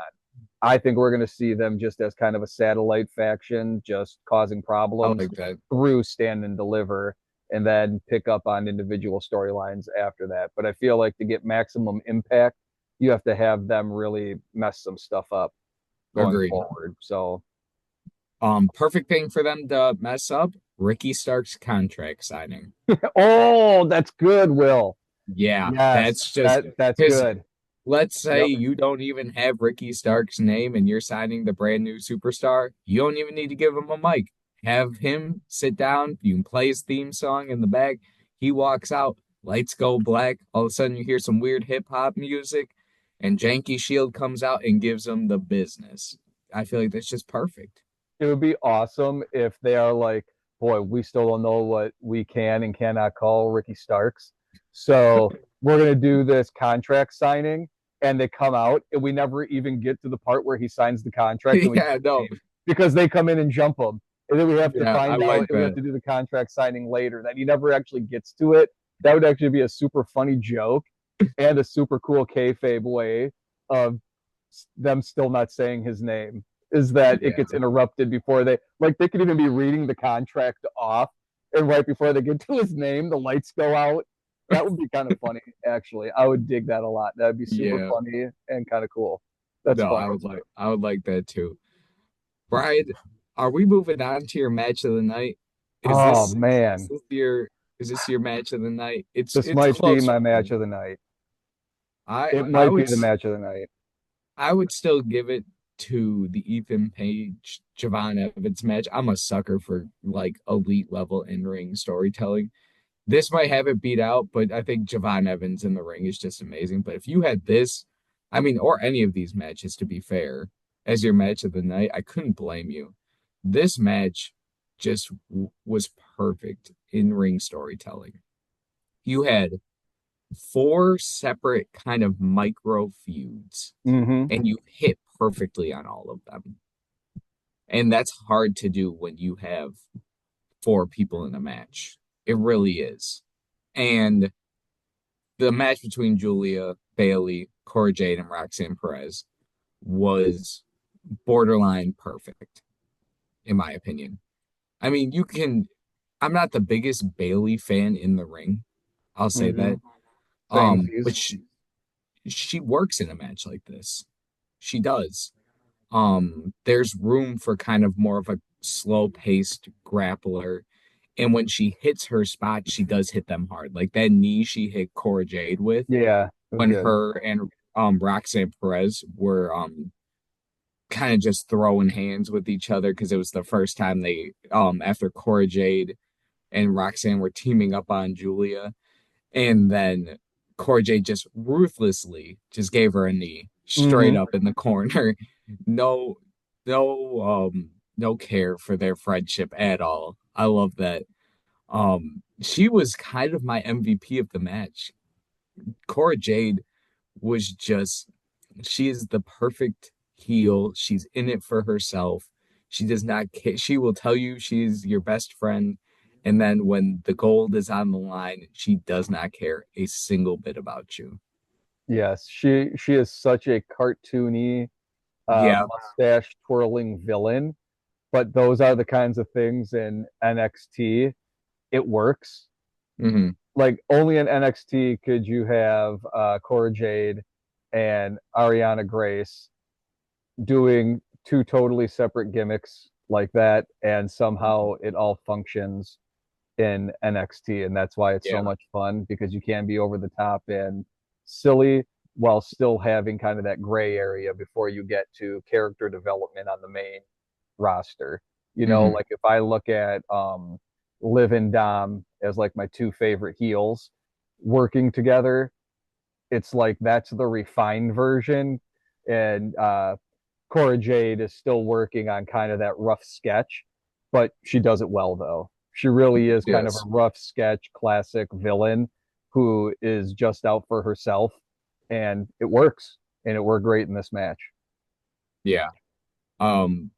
I think we're going to see them just as kind of a satellite faction, just causing I problems like that. through Stand and Deliver, and then pick up on individual storylines after that. But I feel like to get maximum impact, you have to have them really mess some stuff up going Agreed. forward. So, Perfect thing for them to mess up, Ricky Stark's contract signing. oh, that's good, Will. Yeah, Yes, that's just that's because good. let's say Yep. you don't even have Ricky Stark's name and you're signing the brand new superstar. You don't even need to give him a mic. Have him sit down. You can play his theme song in the back. He walks out, lights go black. All of a sudden, you hear some weird hip hop music, and Janky Shield comes out and gives him the business. I feel like that's just perfect. It would be awesome if they are like, boy, we still don't know what we can and cannot call Ricky Starks. So we're gonna do this contract signing, and they come out, and we never even get to the part where he signs the contract, and we Yeah, no, because they come in and jump him, and then we have to yeah, I find out, like and we have that. to do the contract signing later. That he never actually gets to it. That would actually be a super funny joke and a super cool kayfabe way of them still not saying his name. Is that it Yeah, gets interrupted before they could even be reading the contract off, and right before they get to his name, the lights go out. That would be kind of funny, actually. I would dig that a lot. That'd be super yeah. funny and kind of cool. That's No, funny. I would like that too. Brian, are we moving on to your match of the night? Is Oh this is man, this your is this your match of the night? this It's might be close my for match me. of the night. I It I might be would the match of the night. I would still give it to the Ethan Page Javon Evans match. I'm a sucker for like elite level in ring storytelling. This might have it beat out, but I think Javon Evans in the ring is just amazing. But if you had this, I mean, or any of these matches, to be fair, as your match of the night, I couldn't blame you. This match just was perfect in ring storytelling. You had four separate kind of micro feuds, Mm-hmm. and you hit perfectly on all of them. And that's hard to do when you have four people in a match. It really is. And the match between Julia, Bailey, Cora Jade, and Roxanne Perez was borderline perfect, in my opinion. I mean, I'm not the biggest Bailey fan in the ring. I'll say Mm-hmm. that. Same But piece. she works in a match like this. She does. There's room for kind of more of a slow paced grappler. And when she hits her spots, she does hit them hard. Like that knee she hit Cora Jade with Yeah, it was when good. her and Roxanne Perez were kind of just throwing hands with each other because it was the first time they after Cora Jade and Roxanne were teaming up on Julia, and then Cora Jade just ruthlessly just gave her a knee straight Mm-hmm. up in the corner. No, no care for their friendship at all. I love that. She was kind of my MVP of the match. Cora Jade was just, she is the perfect heel. She's in it for herself. She does not care. She will tell you she's your best friend. And then when the gold is on the line, she does not care a single bit about you. Yes, she is such a cartoony, Yeah. mustache twirling villain, but those are the kinds of things in NXT. It works. Hmm. Like only in NXT could you have Cora Jade and Ariana Grace doing two totally separate gimmicks like that, and somehow it all functions in NXT, and that's why it's so Yeah. much fun because you can be over the top and silly while still having kind of that gray area before you get to character development on the main roster. You know, Hmm. like if I look at Liv and Dom as like my two favorite heels working together, it's like that's the refined version, and Cora Jade is still working on kind of that rough sketch, but she does it well though. She really is kind of a Yes. rough sketch classic villain who is just out for herself, and it works, and it worked great in this match. Yeah. Um,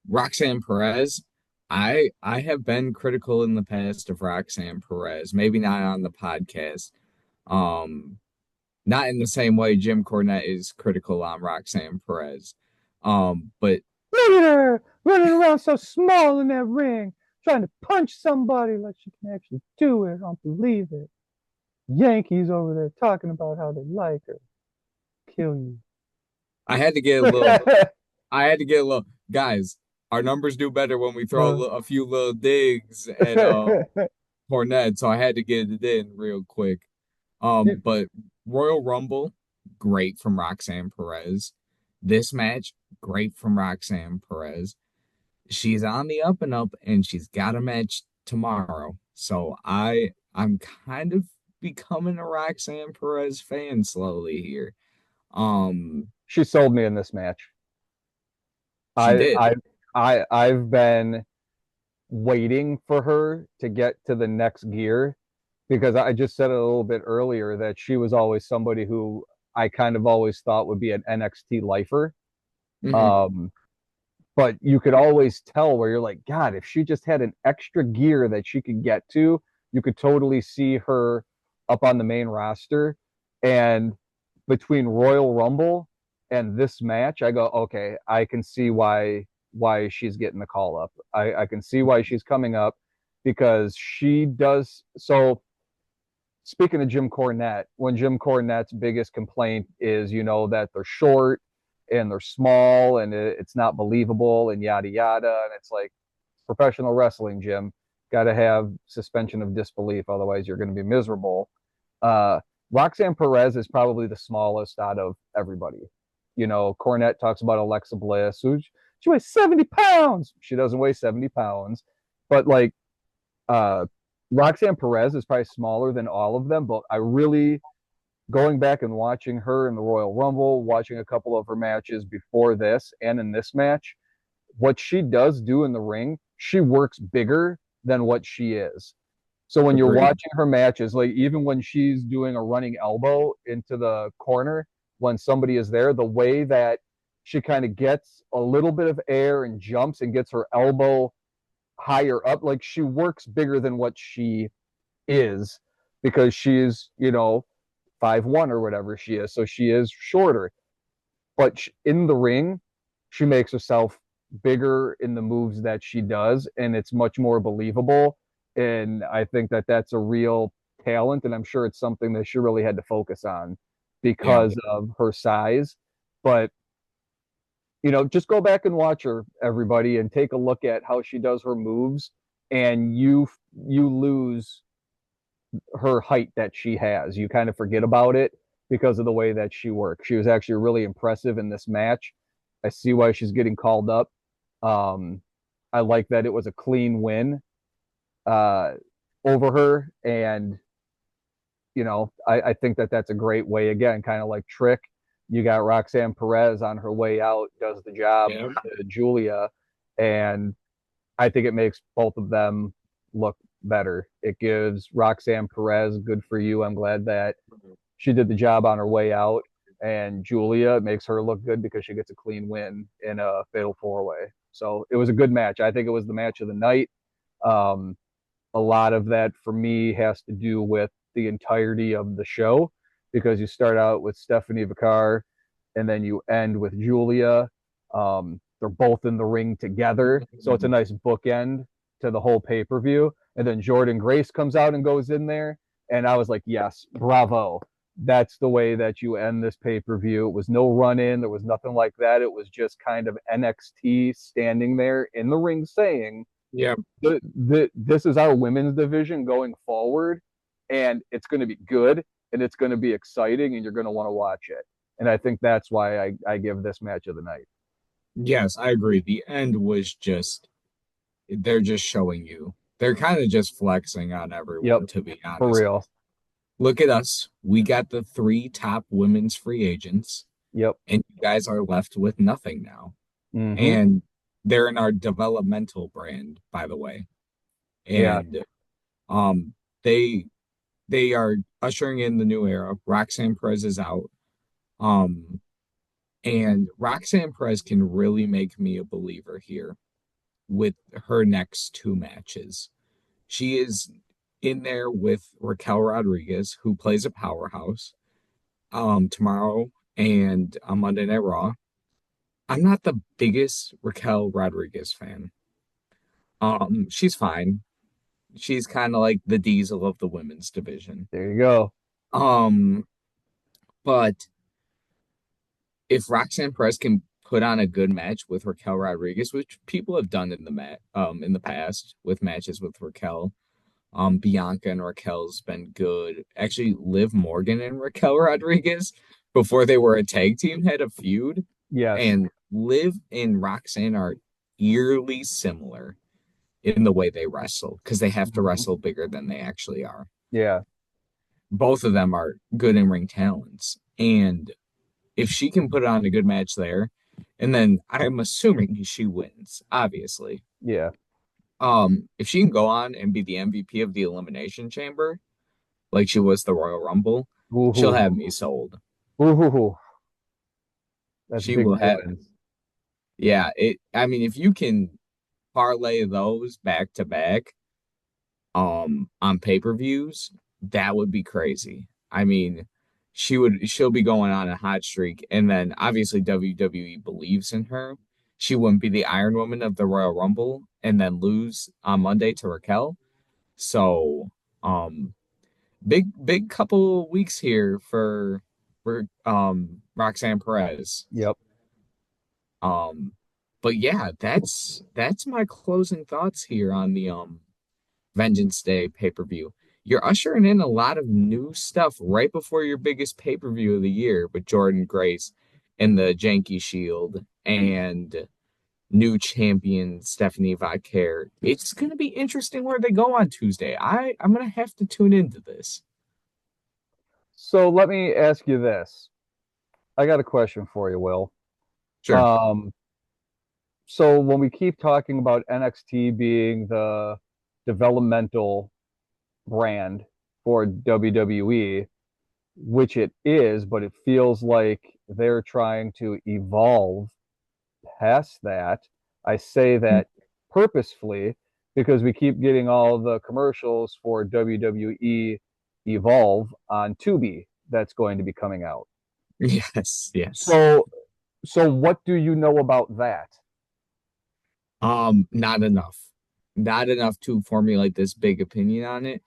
Roxanne Perez, I have been critical in the past of Roxanne Perez, maybe not on the podcast. Um, Not in the same way Jim Cornette is critical on Roxanne Perez. But Look at her running around so small in that ring, trying to punch somebody like she can actually do it. I don't believe it. Yankees over there talking about how they like her. Kill you. I had to get a little, I had to get a little, guys, our numbers do better when we throw a few little digs at Cornette, so I had to get it in real quick. But Royal Rumble, great from Roxanne Perez. This match, great from Roxanne Perez. She's on the up and up, and she's got a match tomorrow. So I'm kind of becoming a Roxanne Perez fan slowly here. She sold me in this match. She I did. I I've been waiting for her to get to the next gear because I just said it a little bit earlier that she was always somebody who I kind of always thought would be an NXT lifer. Hmm. Um, but you could always tell where you're like, God, if she just had an extra gear that she could get to, you could totally see her up on the main roster. And between Royal Rumble and this match, I go, okay, I can see why she's getting the call up. I can see why she's coming up because she does so. Speaking of Jim Cornette, when Jim Cornette's biggest complaint is, that they're short and they're small and it's not believable and yada yada, and it's like professional wrestling, Jim. Got to have suspension of disbelief, otherwise you're going to be miserable. Uh, Roxanne Perez is probably the smallest out of everybody. Cornette talks about Alexa Bliss, who she weighs 70 pounds. She doesn't weigh 70 pounds, but like uh, Roxanne Perez is probably smaller than all of them, but I really going back and watching her in the Royal Rumble, watching a couple of her matches before this and in this match, what she does do in the ring, she works bigger than what she is. So when you're Agreed. watching her matches, like even when she's doing a running elbow into the corner when somebody is there, the way that she kind of gets a little bit of air and jumps and gets her elbow higher up, like she works bigger than what she is because she's, 5'1" or whatever she is. So she is shorter. But in the ring, she makes herself bigger in the moves that she does, and it's much more believable. And I think that that's a real talent, and I'm sure it's something that she really had to focus on Yeah. because of her size. But just go back and watch her, everybody, and take a look at how she does her moves, and you lose her height that she has. You kind of forget about it because of the way that she works. She was actually really impressive in this match. I see why she's getting called up. Um, I like that it was a clean win uh, over her, and I think that that's a great way. Again, kind of like Trick. You got Roxanne Perez on her way out, does the job Yeah. to Julia, and I think it makes both of them look better. It gives Roxanne Perez, good for you. I'm glad that she did the job on her way out. And Julia, it makes her look good because she gets a clean win in a fatal four way. So it was a good match. I think it was the match of the night. Um, a lot of that for me has to do with the entirety of the show because you start out with Stephanie Vicar and then you end with Julia. They're both in the ring together, so it's a nice bookend to the whole pay per view. And then Jordan Grace comes out and goes in there, and I was like, yes, bravo. That's the way that you end this pay per view. It was no run in, there was nothing like that. It was just kind of NXT standing there in the ring saying, Yeah. this is our women's division going forward, and it's going to be good and it's going to be exciting, and you're going to want to watch it. And I think that's why I give this match of the night. Yes, I agree. The end was just, they're just showing you. They're kind of just flexing on Yep, everyone, to be for honest. real. Look at us. We got the three top women's free agents, Yep. and you guys are left with nothing now. Mm-hmm. And they're in our developmental brand, by the way. Yeah. And um they They are ushering in the new era. Roxanne Perez is out. Um, and Roxanne Perez can really make me a believer here with her next two matches. She is in there with Raquel Rodriguez, who plays a powerhouse, tomorrow and on Monday Night Raw. I'm not the biggest Raquel Rodriguez fan. She's fine. She's kind of like the Diesel of the women's division. There you go. Um, but if Roxanne Perez can put on a good match with Raquel Rodriguez, which people have done in the past with matches with Raquel, Bianca and Raquel's been good. Actually, Liv Morgan and Raquel Rodriguez, before they were a tag team, had a feud, Yes. and Liv and Roxanne are eerily similar in the way they wrestle because they have to Mhm. wrestle bigger than they actually are. Yeah. Both of them are good in ring talents, and if she can put on a good match there, and then I'm assuming she wins, obviously. Yeah. If she can go on and be the MVP of the Elimination Chamber, like she was the Royal Rumble, she'll have Ooh. me sold. Ooh. That's She big will have, doings. yeah. I mean, if you can parlay those back to back, on pay-per-views, that would be crazy. I mean, she'll be going on a hot streak, and then obviously WWE believes in her. She wouldn't be the Iron Woman of the Royal Rumble and then lose on Monday to Raquel. So, um, big couple weeks here for Roxanne Perez. Yep. Um, but yeah, that's my closing thoughts here on the Vengeance Day pay-per-view. You're ushering in a lot of new stuff right before your biggest pay-per-view of the year with Jordan Grace and the Janky Shield and new champion Stephanie Vaquer. It's gonna be interesting where they go on Tuesday. I'm gonna have to tune into this. So let me ask you this. I got a question for you, Will. Sure. Um, so when we keep talking about NXT being the developmental brand for WWE, which it is, but it feels like they're trying to evolve past that. I say that purposefully because we keep getting all the commercials for WWE Evolve on Tubi that's going to be coming out. Yes, yes. So, so what do you know about that? Not enough. Not enough to formulate this big opinion on it.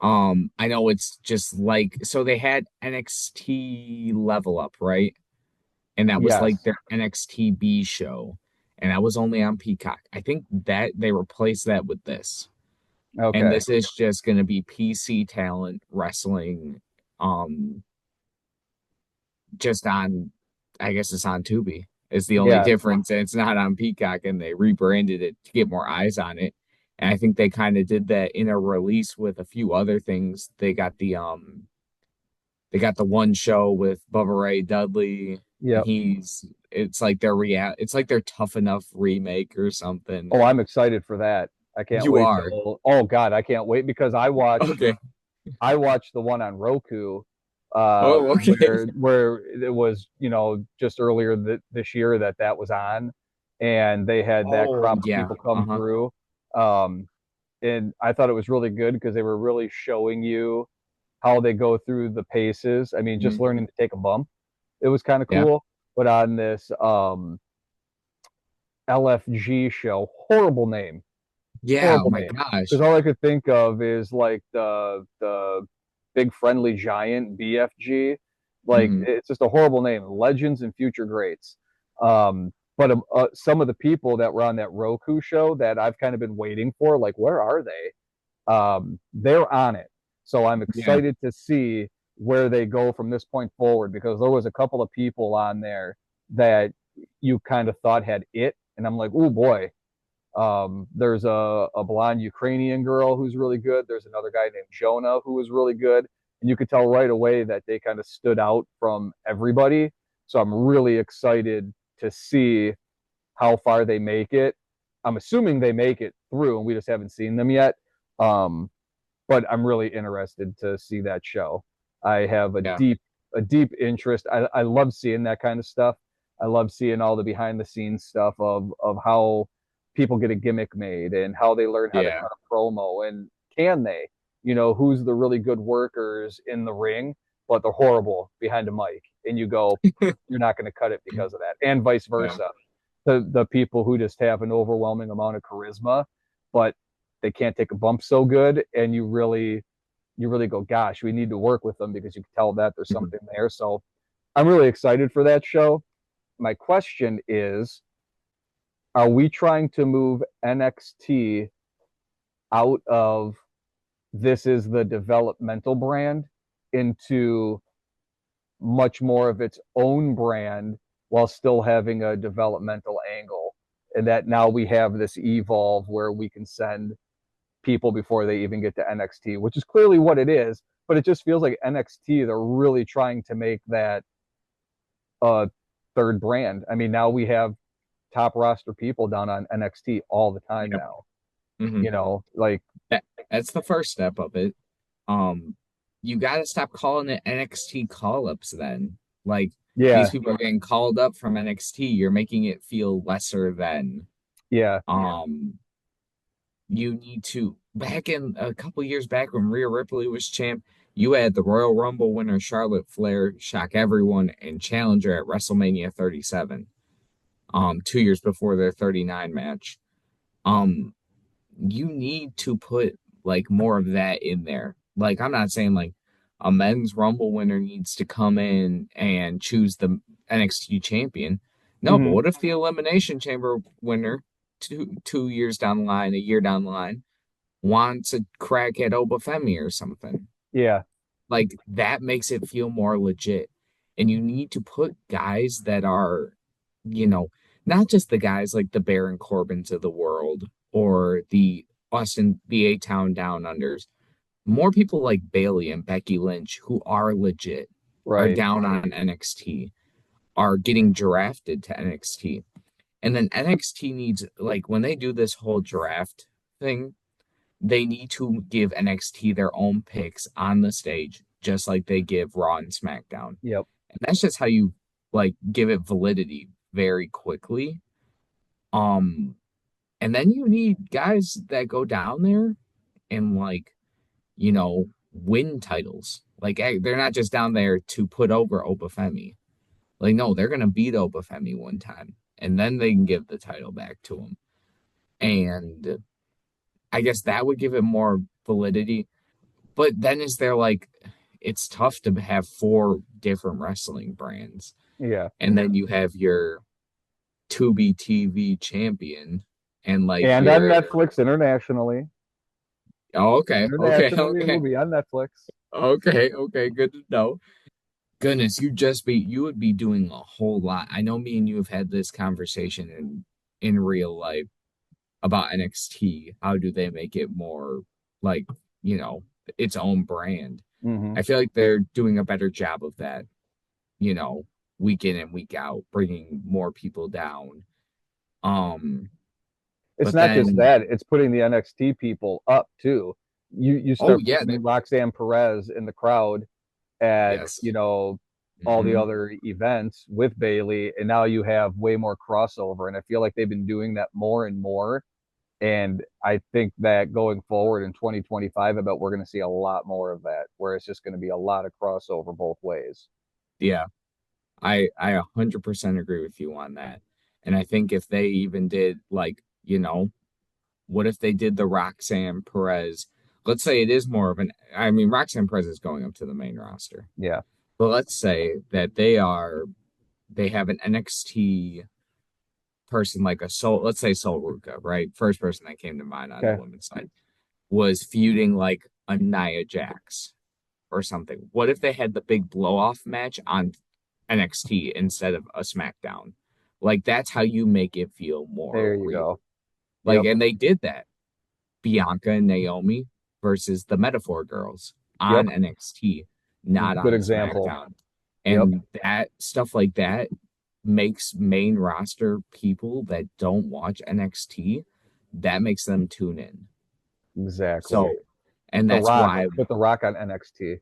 I know it's just like so they had NXT Level Up, right? And that was like Yes. their NXT B show, and that was only on Peacock. I think that they replaced that with this, and Okay. this is just going to be PC talent wrestling, um, just on, I guess it's on Tubi. Is the only Yeah. difference, and it's not on Peacock, and they rebranded it to get more eyes on it. And I think they kind of did that in a release with a few other things. They got the one show with Bubba Ray Dudley, and Yep. it's like their Tough Enough remake or something. Oh, I'm excited for that. I can't You wait are. till, oh God, I can't wait because Okay. I watched the one on Roku, Oh, okay. where it was, just earlier this year that was on, and they had that Oh, crop of yeah. people come Uh-huh. through, um, and I thought it was really good because they were really showing you how they go through the paces. I mean, just Mhm. learning to take a bump, it was kind of Yeah. cool. But on this LFG show, Yeah. Oh horrible my name. Because gosh. all I could think of is like the big friendly giant BFG. Like Hmm. it's just a horrible name. Legends and Future Greats. But some of the people that were on that Roku show that I've kind of been waiting for, like where are they? They're on it. So I'm Yeah. excited to see where they go from this point forward because there was a couple of people on there that you kind of thought had it, and I'm like, oh boy, there's a blonde Ukrainian girl who's really good. There's another guy named Jonah who was really good. And you could tell right away that they kind of stood out from everybody. So I'm really excited to see how far they make it. I'm assuming they make it through, and we just haven't seen them yet. Um, but I'm really interested to see that show. I have Yeah. a deep interest. I love seeing that kind of stuff. I love seeing all the behind the scenes stuff of how people get a gimmick made and how they learn how to Yeah. cut a promo and can they, who's the really good workers in the ring, but they're horrible behind a mic. And you go, you're not going to cut it because of that, and vice Yeah. versa. The people who just have an overwhelming amount of charisma, but they can't take a bump so good, and you really go, gosh, we need to work with them because you can tell that there's Mhm. something there. So I'm really excited for that show. My question is, are we trying to move NXT out of this is the developmental brand into much more of its own brand while still having a developmental angle? And that now we have this evolve where we can send people before they even get to NXT, which is clearly what it is. But it just feels like NXT, they're really trying to make that a third brand. I mean, now we have top roster people down on NXT all the time Yeah. now. Hmm. Like, That, that's the first step of it. Um, you got to stop calling it NXT call-ups then. Like these yeah, people are getting called up from NXT, you're making it feel lesser than. yeah, Um, you need to back in a couple years back when Rhea Ripley was champ, you had the Royal Rumble winner Charlotte Flair shock everyone and challenge her at WrestleMania 37. 2 years before their 39 match. Um, you need to put like more of that in there. Like I'm not saying like a men's rumble winner needs to come in and choose the NXT champion. No, but hmm, what if the elimination chamber winner 2 years down the line, a year down the line, wants a crack at Obafemi or something? yeah, Like that makes it feel more legit. And you need to put guys that are, you know, not just the guys like the Baron Corbins of the world or the A-Town Down Unders. More people like Bailey and Becky Lynch who are legit, are right, down on NXT, are getting drafted to NXT. And then NXT needs, like, when they do this whole draft thing, they need to give NXT their own picks on the stage, just like they give Raw and SmackDown. yep, And that's just how you like give it validity very quickly. Um, and then you need guys that go down there and win titles. Like they're not just down there to put over Obafemi. Like no, they're gonna beat Obafemi one time, and then they can give the title back to him. And I guess that would give it more validity. But then is there like it's tough to have four different wrestling brands. yeah. And then you have your Tubi TV champion and like And on your Netflix internationally. oh, Internationally, it will okay. be on Netflix. Okay, good to know. Goodness, you would be doing a whole lot. I know me and you have had this conversation in real life about NXT. How do they make it more like, you know, its own brand? Hmm. I feel like they're doing a better job of that, you know, week in and week out, bringing more people down. Um, It's but not just then, that; it's putting the NXT people up too. You oh start yeah, putting Roxanne Perez in the crowd at yes. all the Hmm. other events with Bailey, and now you have way more crossover. And I feel like they've been doing that more and more. And I think that going forward in 2025, I bet we're going to see a lot more of that, where it's just going to be a lot of crossover both ways. Yeah, I 100% agree with you on that. And I think if they even did like, what if they did the Roxanne Perez? Let's say it is more of an, I mean, Roxanne Perez is going up to the main roster. Yeah. But let's say that they have an NXT person like let's say Sol Ruka, right? First person that came to mind on the Okay. women's side was feuding like a Nia Jax or something. What if they had the big blow off match on NXT instead of a SmackDown? Like that's how you make it feel more There you real. go. Like, Yep. and they did that. Bianca and Naomi versus the Metaphor Girls Yep. on NXT, not Good on example. SmackDown. Yep. And that stuff like that makes main roster people that don't watch NXT, that makes them tune in. Exactly. So, And The that's Rock, why, put The Rock on NXT.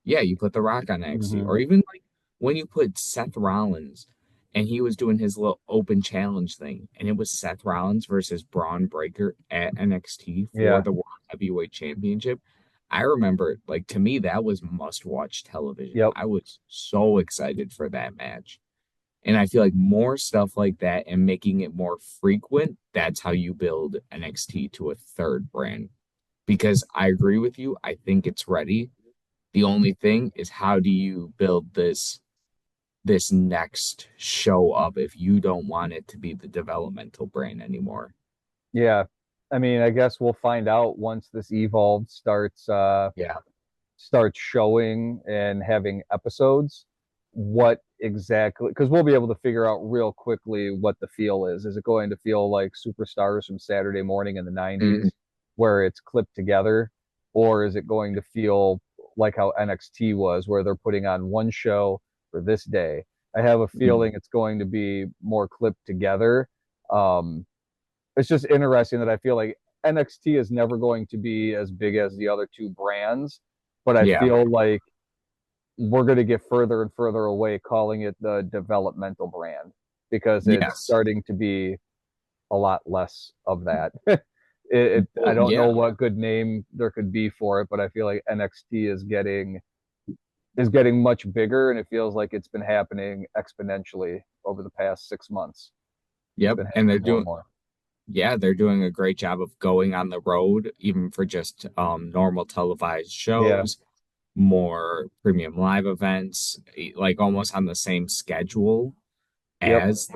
yeah, you put The Rock on NXT, Hmm. or even like when you put Seth Rollins and he was doing his little open challenge thing, and it was Seth Rollins versus Braun Breaker at NXT for Yeah. the World Heavyweight Championship. I remember, like, to me, that was must-watch television. Yep. I was so excited for that match. And I feel like more stuff like that and making it more frequent, that's how you build NXT to a third brand. Because I agree with you, I think it's ready. The only thing is how do you build this next show up if you don't want it to be the developmental brand anymore? Yeah. I mean, I guess we'll find out once this Evolved Yeah. starts showing and having episodes, what exactly, because we'll be able to figure out real quickly what the feel is. Is it going to feel like Superstars from Saturday Morning in the Mhm. 90s where it's clipped together? Or is it going to feel like how NXT was, where they're putting on one show for this day? I have a Mhm. feeling it's going to be more clipped together. Um, it's just interesting that I feel like NXT is never going to be as big as the other two brands, but I Yeah. feel like we're going to get further and further away calling it the developmental brand because it's Yes. starting to be a lot less of that. I Well, don't know yeah. what good name there could be for it, but I feel like NXT is getting much bigger, and it feels like it's been happening exponentially over the past 6 months. It's Yep. been And happening more and more. they're doing a great job of going on the road, even for just normal televised Yeah. shows, more premium live events, like almost on the same schedule Yep. as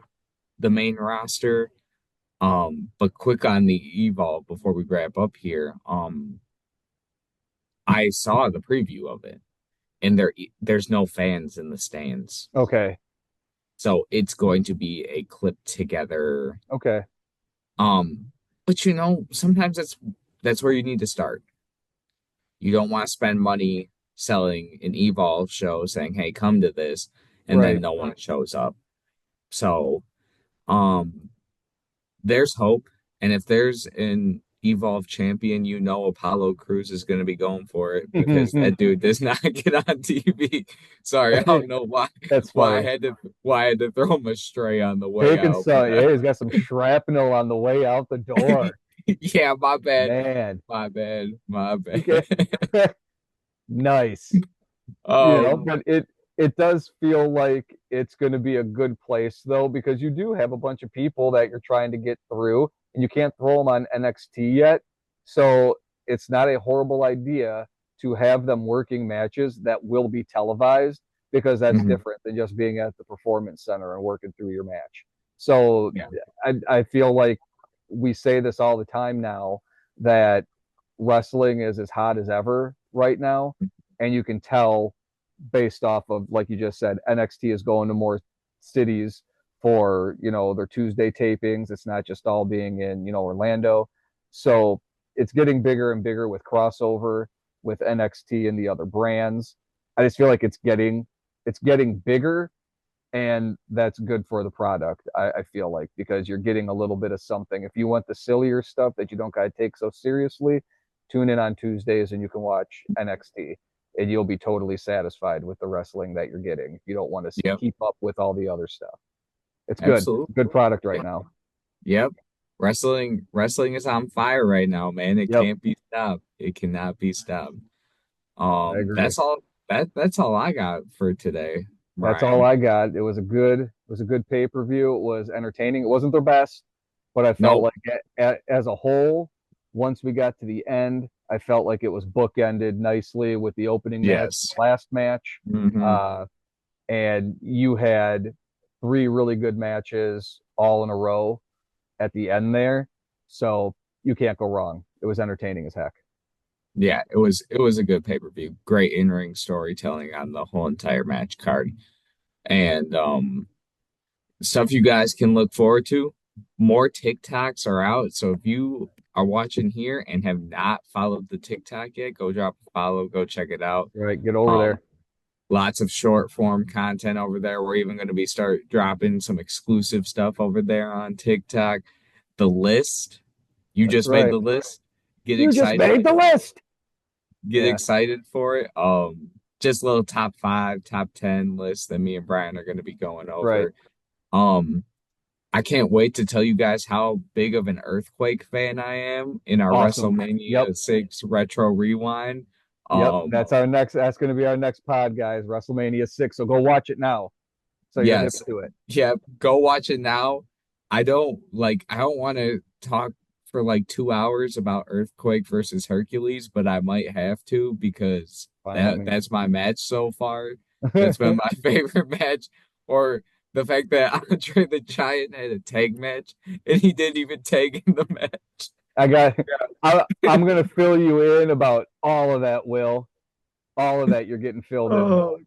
the main roster. But quick on the Evolve before we wrap up here. I saw the preview of it, and there's no fans in the stands, Okay. so it's going to be a clip together. Okay. But sometimes that's where you need to start. You don't want to spend money selling an Evolve show saying, "Hey, come to this," and then Right. no one shows up. So, um, there's hope. And if there's an Evolve champion, Apollo Crews is going to be going for it because that dude does not get on TV. Sorry, I don't know why That's why I funny. had to why I had to throw him astray on the way Taking out. some, yeah, he's got some shrapnel on the way out the door. Yeah, my bad. Man, My bad. My you get bad. nice. Um, But it does feel like it's going to be a good place though, because you do have a bunch of people that you're trying to get through, and you can't throw them on NXT yet. So it's not a horrible idea to have them working matches that will be televised because that's mhm, different than just being at the performance center and working through your match. So yeah. I feel like we say this all the time now that wrestling is as hot as ever right now, and you can tell based off of, like you just said, NXT is going to more cities for their Tuesday tapings. It's not just all being in Orlando, so it's getting bigger and bigger with crossover with NXT and the other brands. I just feel like it's getting bigger, and that's good for the product. I feel like, because you're getting a little bit of something. If you want the sillier stuff that you don't gotta take so seriously, tune in on Tuesdays and you can watch NXT, and you'll be totally satisfied with the wrestling that you're getting. If you don't want to Yep. keep up with all the other stuff, it's good. Absolutely. It's a good product right Yep. now. Yep. Wrestling is on fire right now, man. It Yep, can't be stopped. It cannot be stopped. I agree. That's all that's all I got for today, That's all Ryan. I got. It was a good pay-per-view. It was entertaining. It wasn't their best, but I felt Nope. like as a whole, once we got to the end, I felt like it was bookended nicely with the opening match, Yes. the last match. Hmm. Uh, and you had three really good matches all in a row at the end there. So you can't go wrong. It was entertaining as heck. Yeah, it was a good pay-per-view. Great in-ring storytelling on the whole entire match card. And stuff you guys can look forward to. More TikToks are out. So if you are watching here and have not followed the TikTok yet, go drop a follow, go check it out. Right, get over Um, there. Lots of short form content over there. We're even going to be start dropping some exclusive stuff over there on TikTok. The list, you That's just made right. the list. Get You just excited. made the list. get Yeah. excited for it. Just a little top 5, top 10 list that me and Brian are going to be going Right. over. Um, I can't wait to tell you guys how big of an Earthquake fan I am in our Awesome. Yep. WrestleMania 6 Retro Rewind. Yep. Um, That's our next. That's going to be our next pod, guys. WrestleMania 6. So go watch it now. So you're hip yes, to it. yeah, go watch it now. I don't want to talk for like 2 hours about Earthquake versus Hercules, but I might have to because By all means. that's my match so far. That's been my favorite match. Or the fact that Andre the Giant had a tag match and he didn't even tag in the match. I got. I'm going to fill you in about all of that. Will all of that you're getting filled in about. Oh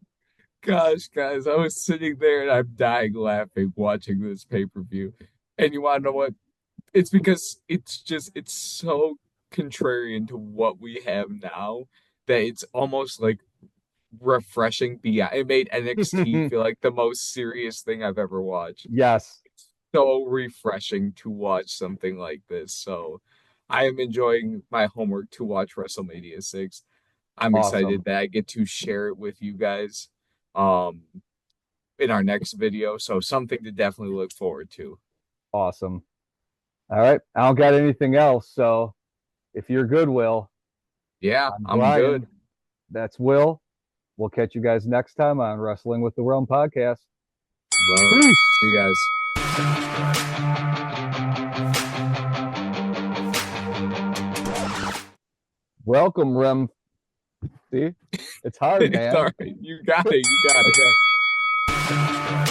gosh, guys, I was sitting there and I'm dying laughing watching this pay-per-view. And you want to know what? It's because it's so contrarian to what we have now that it's almost like refreshing beyond. It made NXT feel like the most serious thing I've ever watched. Yes. It's so refreshing to watch something like this. So I am enjoying my homework to watch WrestleMania 6. I'm Awesome. excited that I get to share it with you guys um in our next video. So something to definitely look forward to. Awesome. All right. I don't got anything else. So if you're good, Will, Yeah, I'm I'm good. Brian. That's Will. We'll catch you guys next time on Wrestling with the Realm podcast. Well, see you Peace. guys. Welcome, Rem. See, it's hard, It's man. all right. You got it. You got it. Okay.